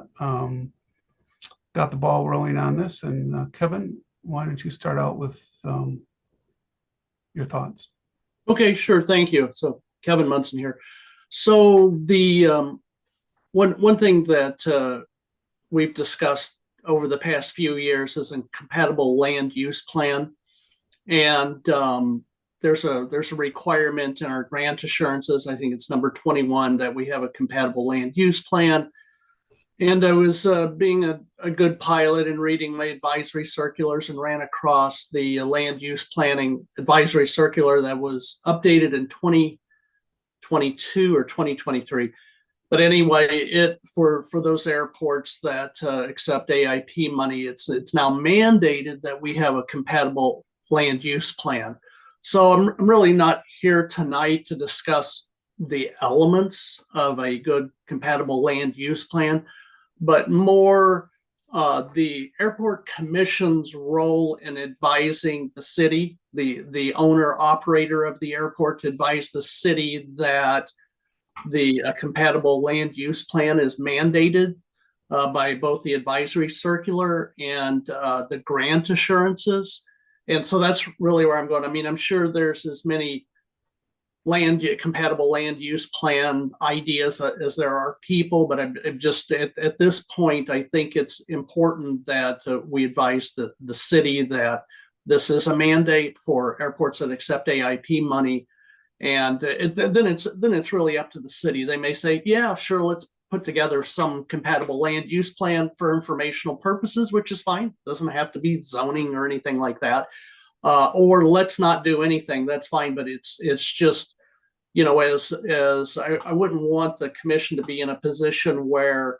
A: got the ball rolling on this. And Kevin, why don't you start out with your thoughts?
G: Okay, sure. Thank you. So Kevin Munson here. So the one thing that we've discussed over the past few years is a compatible land use plan, and there's a requirement in our grant assurances. I think it's number 21 that we have a compatible land use plan. And I was being a good pilot and reading my advisory circulars and ran across the land use planning advisory circular that was updated in 2022 or 2023. But anyway, it for those airports that accept AIP money, it's now mandated that we have a compatible land use plan. So I'm really not here tonight to discuss the elements of a good compatible land use plan, but more the airport commission's role in advising the city, the owner operator of the airport, to advise the city that the compatible land use plan is mandated by both the advisory circular and the grant assurances. And so that's really where I'm going. I mean, I'm sure there's as many compatible land use plan ideas as there are people, but I'm just at this point, I think it's important that we advise the city that this is a mandate for airports that accept AIP money. And then it's really up to the city. They may say, yeah, sure, let's put together some compatible land use plan for informational purposes, which is fine. Doesn't have to be zoning or anything like that. Or let's not do anything. That's fine. But it's just, as I wouldn't want the commission to be in a position where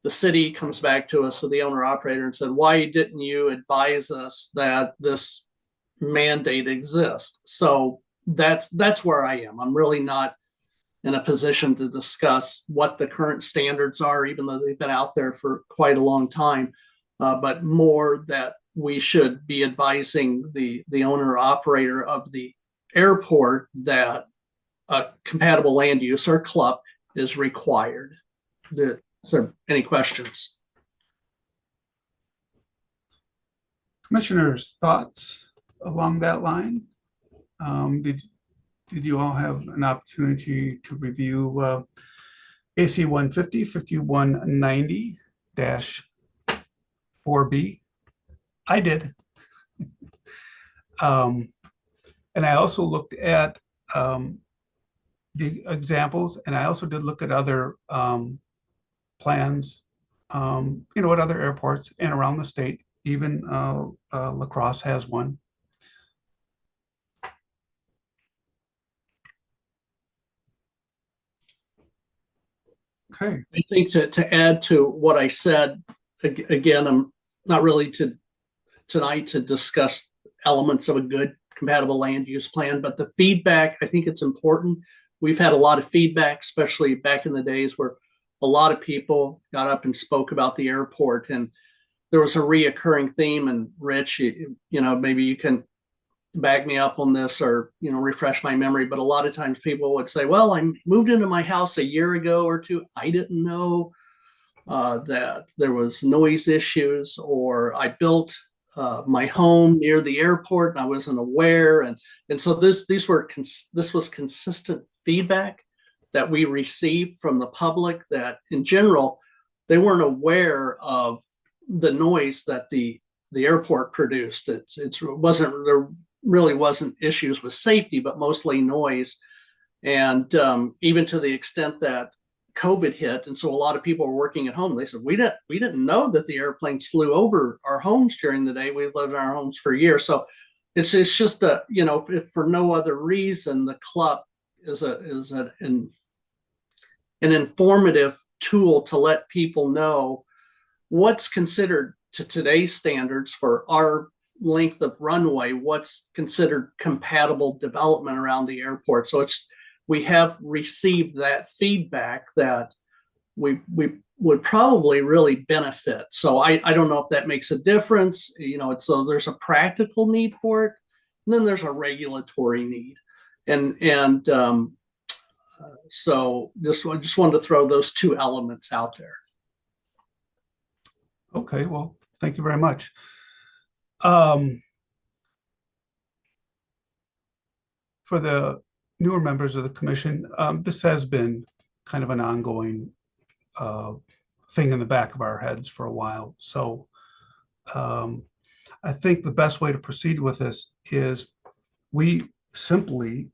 G: the city comes back to us, so the owner operator, and said, why didn't you advise us that this mandate exists? So that's where I am. I'm really not in a position to discuss what the current standards are, even though they've been out there for quite a long time, but more that we should be advising the owner operator of the airport that a compatible land use or CLUP is required. Is there any questions?
A: Commissioners, thoughts along that line? Did you all have an opportunity to review AC 150, 5190-4B? I did. And I also looked at the examples, and I also did look at other plans, at other airports and around the state. Even La Crosse has one. Okay.
G: I think to add to what I said, again, I'm not really tonight to discuss elements of a good compatible land use plan, but the feedback, I think it's important. We've had a lot of feedback, especially back in the days where a lot of people got up and spoke about the airport, and there was a reoccurring theme. And Rich, maybe you can back me up on this or refresh my memory, but a lot of times people would say, well, I moved into my house a year ago or two, I didn't know that there was noise issues, or I built my home near the airport and I wasn't aware. And so this was consistent feedback that we received from the public, that in general they weren't aware of the noise that the airport produced. It wasn't, there really wasn't issues with safety, but mostly noise. And even to the extent that COVID hit, and so a lot of people were working at home, they said, we didn't know that the airplanes flew over our homes during the day. We've lived in our homes for years. So it's just if for no other reason, the CLUP is an informative tool to let people know what's considered, to today's standards for our length of runway, what's considered compatible development around the airport. So we have received that feedback that we would probably really benefit. So I don't know if that makes a difference. So there's a practical need for it, and then there's a regulatory need. And so just wanted to throw those two elements out there.
A: Okay, well, thank you very much. for the newer members of the commission, this has been kind of an ongoing thing in the back of our heads for a while. So I think the best way to proceed with this is we simply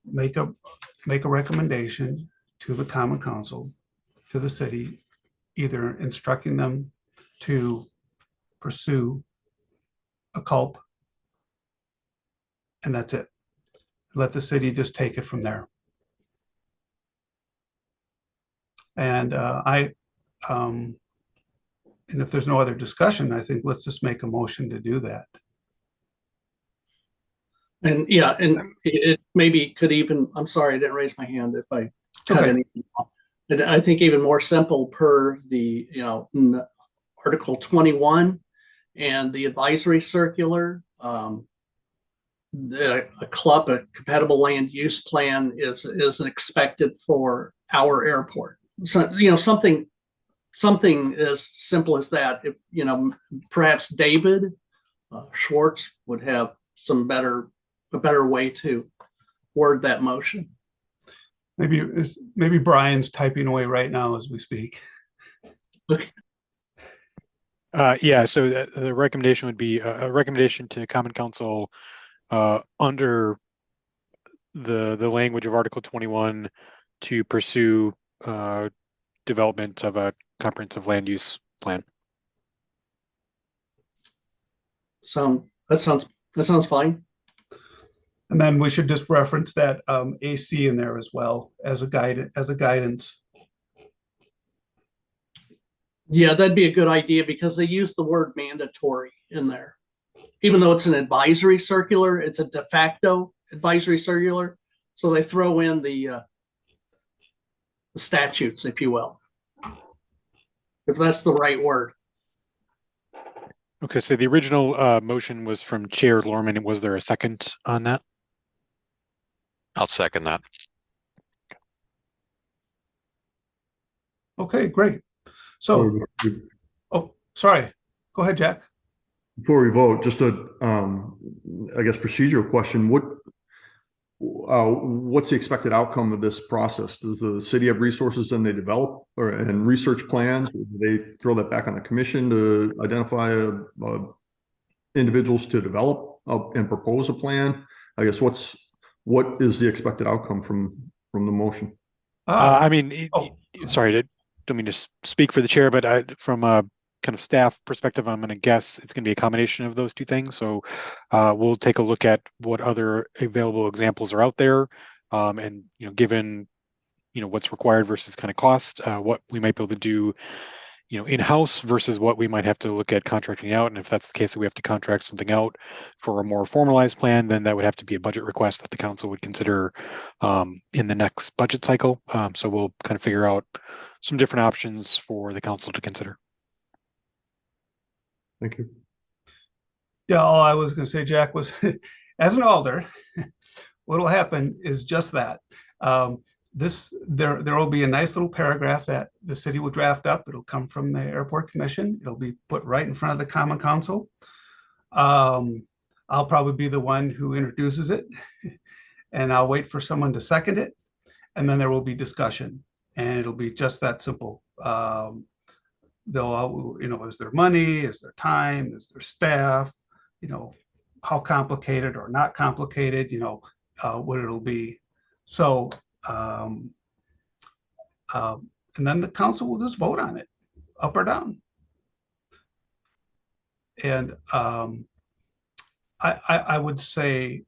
A: make a recommendation to the Common Council, to the city, either instructing them to pursue a CULP, and that's it. Let the city just take it from there. And and if there's no other discussion, I think let's just make a motion to do that.
G: And yeah, and it maybe could even, I'm sorry, I didn't raise my hand if I cut
A: Okay.
G: anything off. And I think even more simple per the, Article 21 and the advisory circular, a CLUP, a compatible land use plan is expected for our airport. So, something as simple as that. If, perhaps David Schwartz would have a better way to word that motion.
A: Maybe Brian's typing away right now as we speak.
G: Okay.
B: Yeah, so the recommendation would be a recommendation to Common Council under the language of Article 21 to pursue development of a comprehensive land use plan.
G: That sounds fine.
A: And then we should just reference that AC in there as well as a guidance.
G: Yeah, that'd be a good idea because they use the word mandatory in there. Even though it's an advisory circular, it's a de facto advisory circular. So they throw in the statutes, if you will, if that's the right word.
B: Okay, so the original motion was from Chair Lorman. Was there a second on that?
L: I'll second that.
A: Okay, great. So, oh, sorry. Go ahead, Jack.
I: Before we vote, just a, I guess, procedural question. What's the expected outcome of this process? Does the city have resources and they develop and research plans? Or do they throw that back on the commission to identify individuals to develop and propose a plan? I guess what is the expected outcome from the motion?
B: I mean, sorry, I don't mean to speak for the chair, but from a kind of staff perspective, I'm going to guess it's going to be a combination of those two things. So we'll take a look at what other available examples are out there, and given what's required versus kind of cost, what we might be able to do in-house versus what we might have to look at contracting out. And if that's the case that we have to contract something out for a more formalized plan, then that would have to be a budget request that the council would consider in the next budget cycle. So we'll kind of figure out some different options for the council to consider.
I: Thank you.
A: Yeah, all I was going to say, Jack, was as an alder, what will happen is just that. There will be a nice little paragraph that the city will draft up. It'll come from the airport commission. It'll be put right in front of the Common Council. I'll probably be the one who introduces it, and I'll wait for someone to second it, and then there will be discussion, and it'll be just that simple. They'll, is there money? Is there time? Is there staff? How complicated or not complicated? What it'll be. So. And then the council will just vote on it, up or down. And I would say,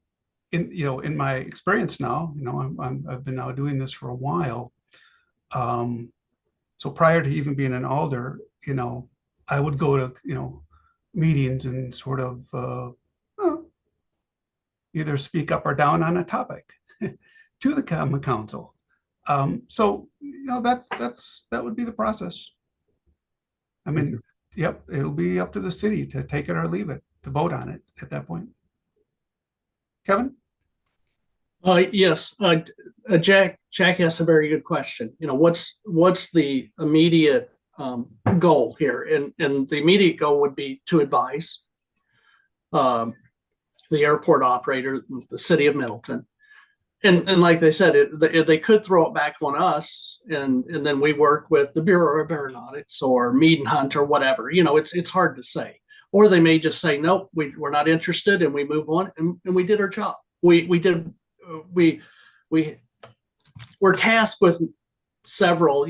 A: in my experience now, I've been now doing this for a while. So prior to even being an alder, I would go to meetings and sort of either speak up or down on a topic to the Common Council. So that would be the process. I mean, yep, it'll be up to the city to take it or leave it, to vote on it at that point. Kevin?
G: Yes, Jack has a very good question. What's the immediate goal here? And the immediate goal would be to advise. the airport operator, the city of Middleton. And like they said, they could throw it back on us, and then we work with the Bureau of Aeronautics or Mead and Hunt or whatever. It's hard to say. Or they may just say, nope, we're not interested, and we move on, and we did our job. We were tasked with several,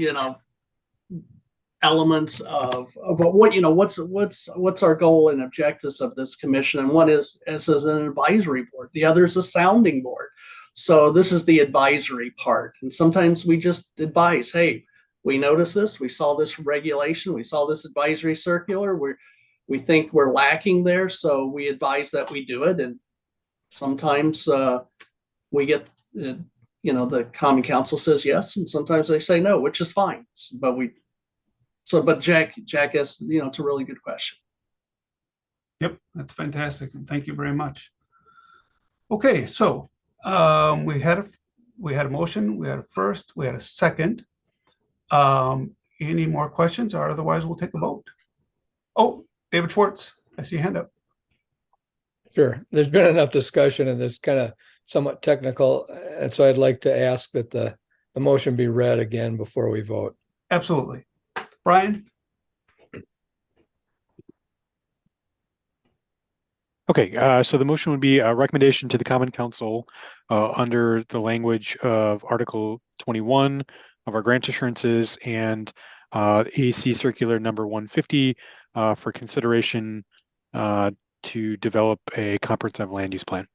G: elements of what's our goal and objectives of this commission. And one is as an advisory board. The other is a sounding board. So this is the advisory part. And sometimes we just advise, hey, we noticed this, we saw this regulation, we saw this advisory circular, we think we're lacking there, so we advise that we do it. And sometimes we get, the Common Council says yes, and sometimes they say no, which is fine. But Jack has, it's a really good question.
A: Yep, that's fantastic, and thank you very much. Okay, so we had a motion, we had a first, we had a second. Any more questions, or otherwise we'll take a vote? Oh, David Schwartz, I see your hand up.
C: Sure. There's been enough discussion and this kind of somewhat technical, and so I'd like to ask that the motion be read again before we vote.
A: Absolutely. Brian?
B: Okay, so the motion would be a recommendation to the Common Council under the language of Article 21 of our grant assurances and AC Circular number 150 for consideration to develop a comprehensive land use plan.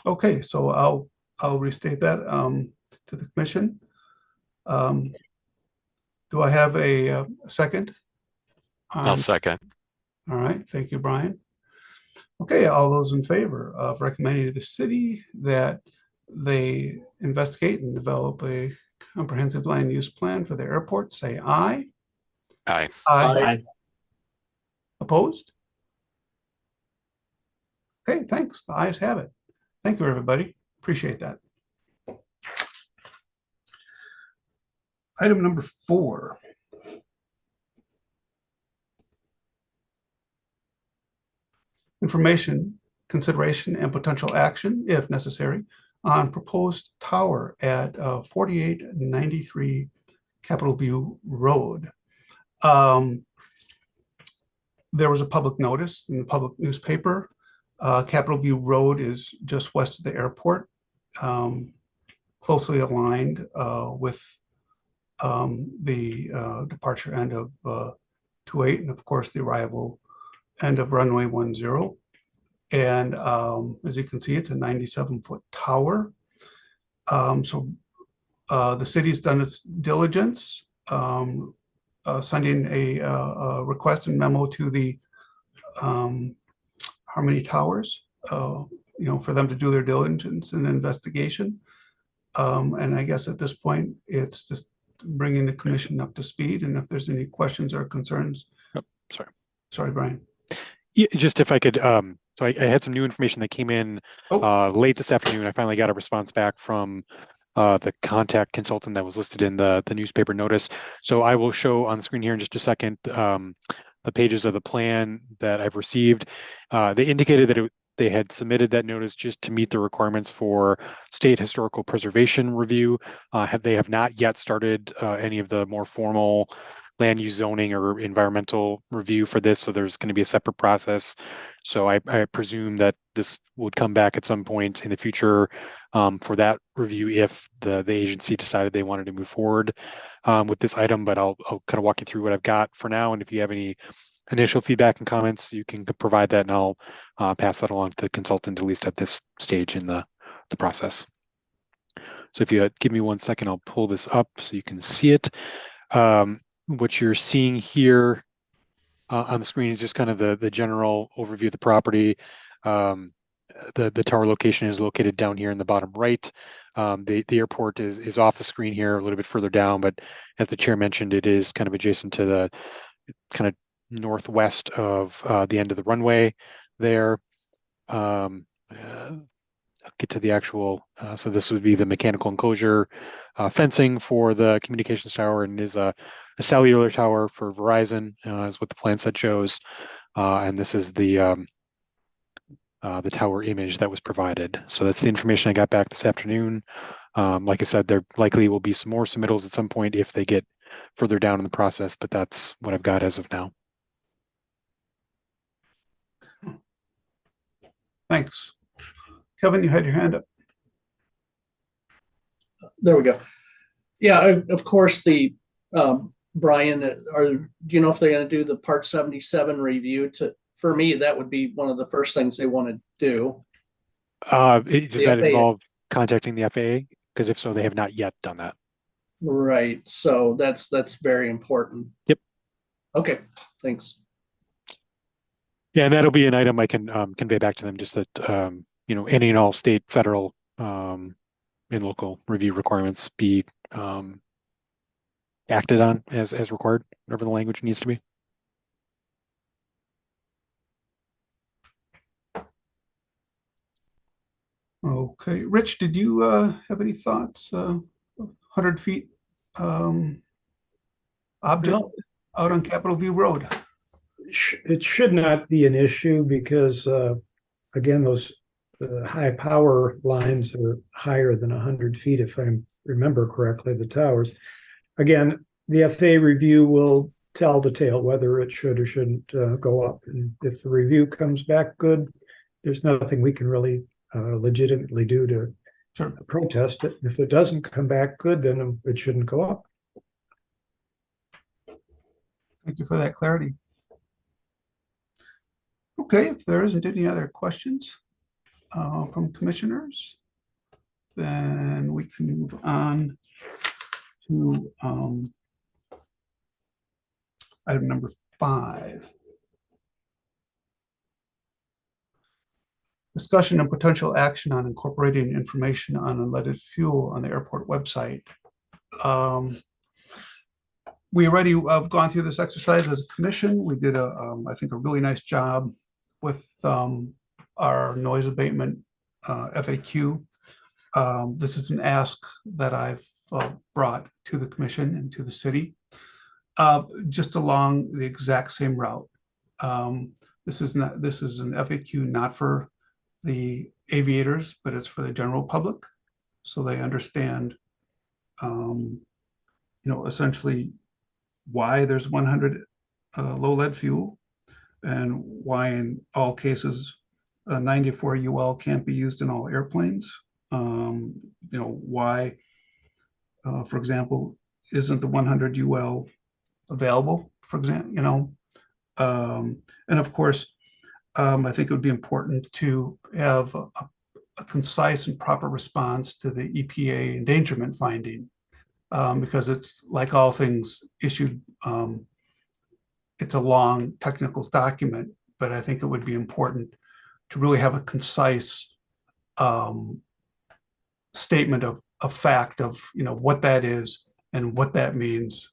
A: Okay, so I'll restate that to the commission. Do I have a second?
L: I'll second.
A: All right, thank you, Brian. Okay, all those in favor of recommending to the city that they investigate and develop a comprehensive land use plan for the airport, say aye.
L: Aye.
A: Aye. Opposed? Okay, thanks. The ayes have it. Thank you, everybody. Appreciate that. Item number 4. Information, consideration, and potential action, if necessary, on proposed tower at 4893 Capitol View Road. There was a public notice in the public newspaper. Capitol View Road is just west of the airport, closely aligned with the departure end of 28 and of course the arrival end of runway 10. And as you can see, it's a 97-foot tower. So the city's done its diligence, sending a request and memo to the Harmony Towers, for them to do their diligence and investigation. And I guess at this point, it's just bringing the commission up to speed. And if there's any questions or concerns.
B: Oh,
A: sorry, Brian.
B: Yeah, just if I could, so I had some new information that came in late this afternoon. I finally got a response back from the contact consultant that was listed in the newspaper notice. So I will show on the screen here in just a second the pages of the plan that I've received. They indicated that they had submitted that notice just to meet the requirements for state historical preservation review. They have not yet started any of the more formal land use zoning or environmental review for this, so there's going to be a separate process. So I presume that this would come back at some point in the future for that review if the agency decided they wanted to move forward with this item. But I'll kind of walk you through what I've got for now, and if you have any initial feedback and comments, you can provide that, and I'll pass that along to the consultant, at least at this stage in the process. So if you give me 1 second, I'll pull this up so you can see it. What you're seeing here on the screen is just kind of the general overview of the property. The tower location is located down here in the bottom right. The airport is off the screen here a little bit further down, but as the chair mentioned, it is kind of adjacent to the kind of northwest of the end of the runway there. get to the actual, so this would be the mechanical enclosure fencing for the communications tower, and is a cellular tower for Verizon, is what the plan set shows. And this is the tower image that was provided. So that's the information I got back this afternoon. Like I said, there likely will be some more submittals at some point if they get further down in the process, but that's what I've got as of now.
A: Thanks. Kevin, you had your hand up.
G: There we go. Yeah, of course, the Brian, do you know if they're going to do the Part 77 review? For me, that would be one of the first things they want to do.
B: Does that involve contacting the FAA? Because if so, they have not yet done that.
G: Right. So that's very important.
B: Yep.
G: Okay. Thanks.
B: Yeah, and that'll be an item I can convey back to them, just that any and all state, federal, and local review requirements be acted on as required, whatever the language needs to be.
A: Okay, Rich, did you have any thoughts? 100 feet object out on Capitol View Road?
H: It should not be an issue because, again, those high power lines are higher than 100 feet, if I remember correctly, the towers. Again, the FAA review will tell the tale whether it should or shouldn't go up. And if the review comes back good, there's nothing we can really legitimately do to protest it. If it doesn't come back good, then it shouldn't go up.
A: Thank you for that clarity. Okay, if there isn't any other questions from commissioners, then we can move on to item number 5. Discussion and potential action on incorporating information on unleaded fuel on the airport website. We already have gone through this exercise as a commission. We did I think a really nice job with our noise abatement FAQ. This is an ask that I've brought to the commission and to the city, just along the exact same route. This is an FAQ not for the aviators, but it's for the general public, so they understand, essentially why there's 100 low lead fuel, and why in all cases 94 UL can't be used in all airplanes. Why, for example, isn't the 100 UL available, for example, and of course, I think it would be important to have a concise and proper response to the EPA endangerment finding, because it's like all things issued, it's a long technical document, but I think it would be important to really have a concise statement of fact of what that is and what that means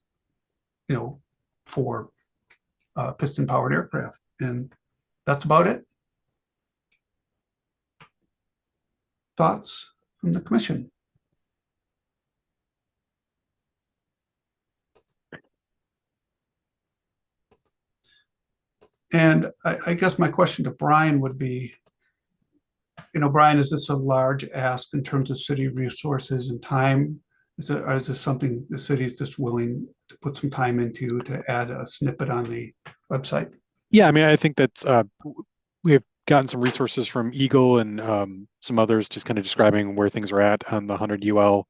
A: for piston powered aircraft. And that's about it. Thoughts from the commission? And I guess my question to Brian would be, Brian, is this a large ask in terms of city resources and time? Or is this something the city is just willing to put some time into to add a snippet on the website?
B: Yeah, I mean, I think that we have gotten some resources from Eagle and some others just kind of describing where things are at on the 100 UL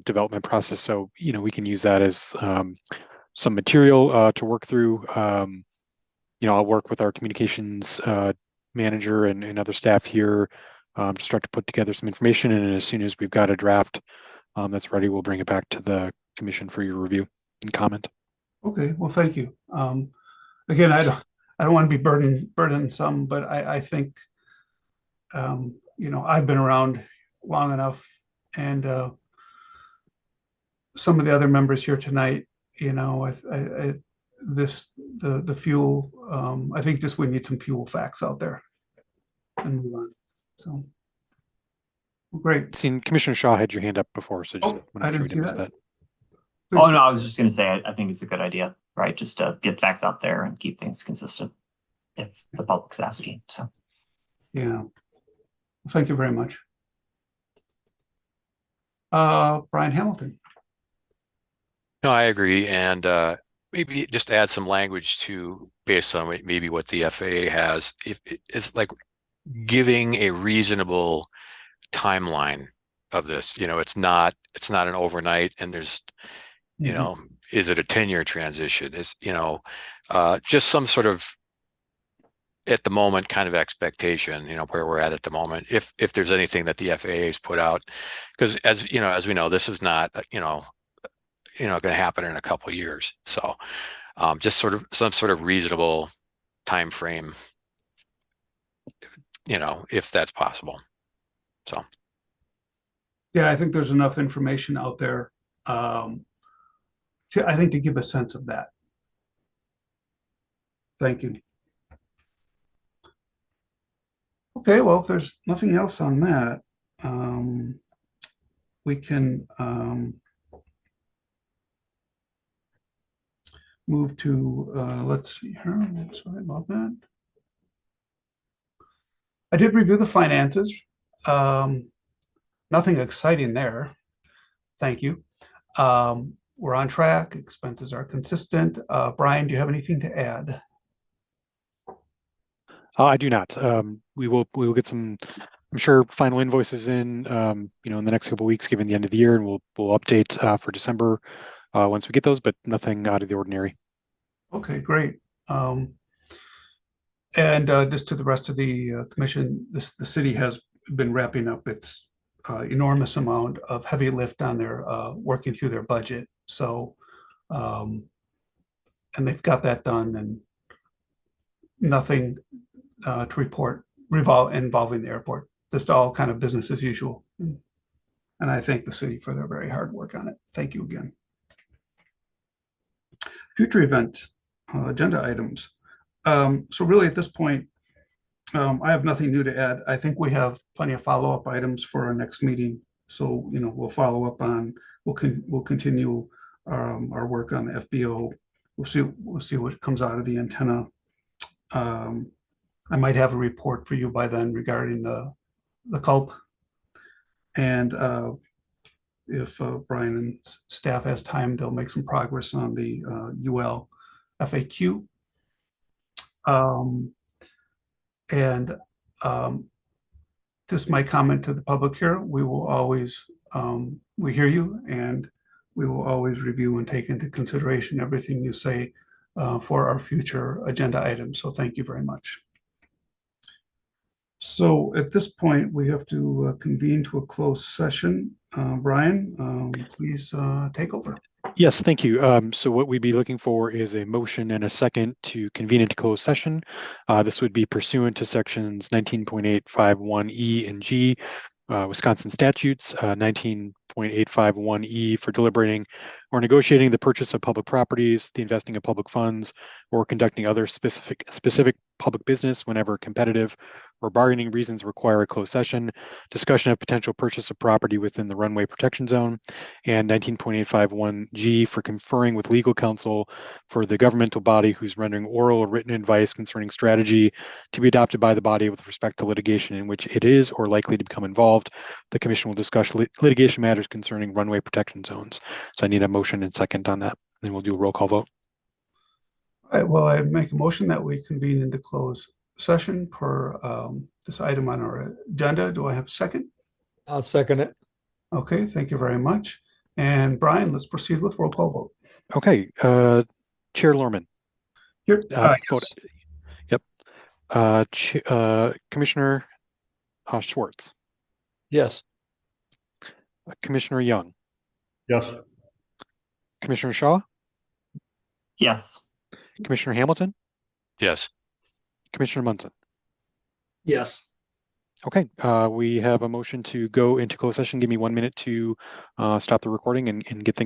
B: development process. So, we can use that as some material to work through. I'll work with our communications manager and other staff here to start to put together some information. And as soon as we've got a draft that's ready, we'll bring it back to the commission for your review and comment.
A: Okay, well, thank you. Again, I don't want to be burdensome, but I think, I've been around long enough, and some of the other members here tonight, the fuel, I think we need some fuel facts out there and move on. So, Great.
B: Seen Commissioner Shaw had your hand up before, so just
A: Oh,
B: want
A: I
B: to make sure we
A: didn't
B: didn't
A: see
B: miss
A: that.
B: that.
M: Oh, no, I was just going to say, I think it's a good idea, right? Just to get facts out there and keep things consistent if the public's asking. So,
A: Yeah. Thank you very much. Brian Hamilton.
L: No, I agree. And maybe just add some language to based on maybe what the FAA has. If it's like giving a reasonable timeline of this, it's not an overnight, and there's, is it a 10-year transition? Is, just some sort of at the moment kind of expectation, where we're at the moment, if there's anything that the FAA has put out, because as we know, this is not, going to happen in a couple of years. So just sort of some sort of reasonable time frame, if that's possible. So.
A: Yeah, I think there's enough information out there to give a sense of that. Thank you. Okay, well, if there's nothing else on that, we can move to, let's see here. Sorry about that. I did review the finances. Nothing exciting there. Thank you. We're on track. Expenses are consistent. Brian, do you have anything to add?
B: I do not. We will get some, I'm sure, final invoices in, in the next couple of weeks, given the end of the year, and we'll update for December once we get those, but nothing out of the ordinary.
A: Okay, great. And just to the rest of the commission, the city has been wrapping up its enormous amount of heavy lift on their working through their budget. So, and they've got that done, and nothing to report involving the airport. Just all kind of business as usual. And I thank the city for their very hard work on it. Thank you again. Future event agenda items. So really at this point, I have nothing new to add. I think we have plenty of follow-up items for our next meeting. So, we'll follow up on, we'll continue our work on the FBO. We'll see what comes out of the antenna. I might have a report for you by then regarding the CULP. And if Brian and staff has time, they'll make some progress on the UL FAQ. And just my comment to the public here, we will always, we hear you, and we will always review and take into consideration everything you say for our future agenda items. So thank you very much. So at this point, we have to convene to a closed session. Brian, please take over.
B: Yes, thank you. So what we'd be looking for is a motion and a second to convene into closed session. This would be pursuant to sections 19.851E and G, Wisconsin statutes, 19.851E for deliberating or negotiating the purchase of public properties, the investing of public funds, or conducting other specific public business whenever competitive or bargaining reasons require a closed session, discussion of potential purchase of property within the runway protection zone, and 19.851G for conferring with legal counsel for the governmental body who's rendering oral or written advice concerning strategy to be adopted by the body with respect to litigation in which it is or likely to become involved. The commission will discuss litigation matters concerning runway protection zones. So I need a motion and second on that, and we'll do a roll call vote.
A: All right, well, I make a motion that we convene into closed session per this item on our agenda. Do I have a second?
C: I'll second it.
A: Okay, thank you very much. And Brian, let's proceed with roll call vote.
B: Okay, Chair Lorman.
A: Here,
B: yes. Yep. Commissioner Schwartz.
C: Yes.
B: Commissioner Young.
I: Yes.
B: Commissioner Shaw.
M: yes.
B: Commissioner Hamilton.
L: Yes.
B: Commissioner Munson.
G: Yes.
B: Okay, we have a motion to go into closed session. Give me 1 minute to stop the recording and get things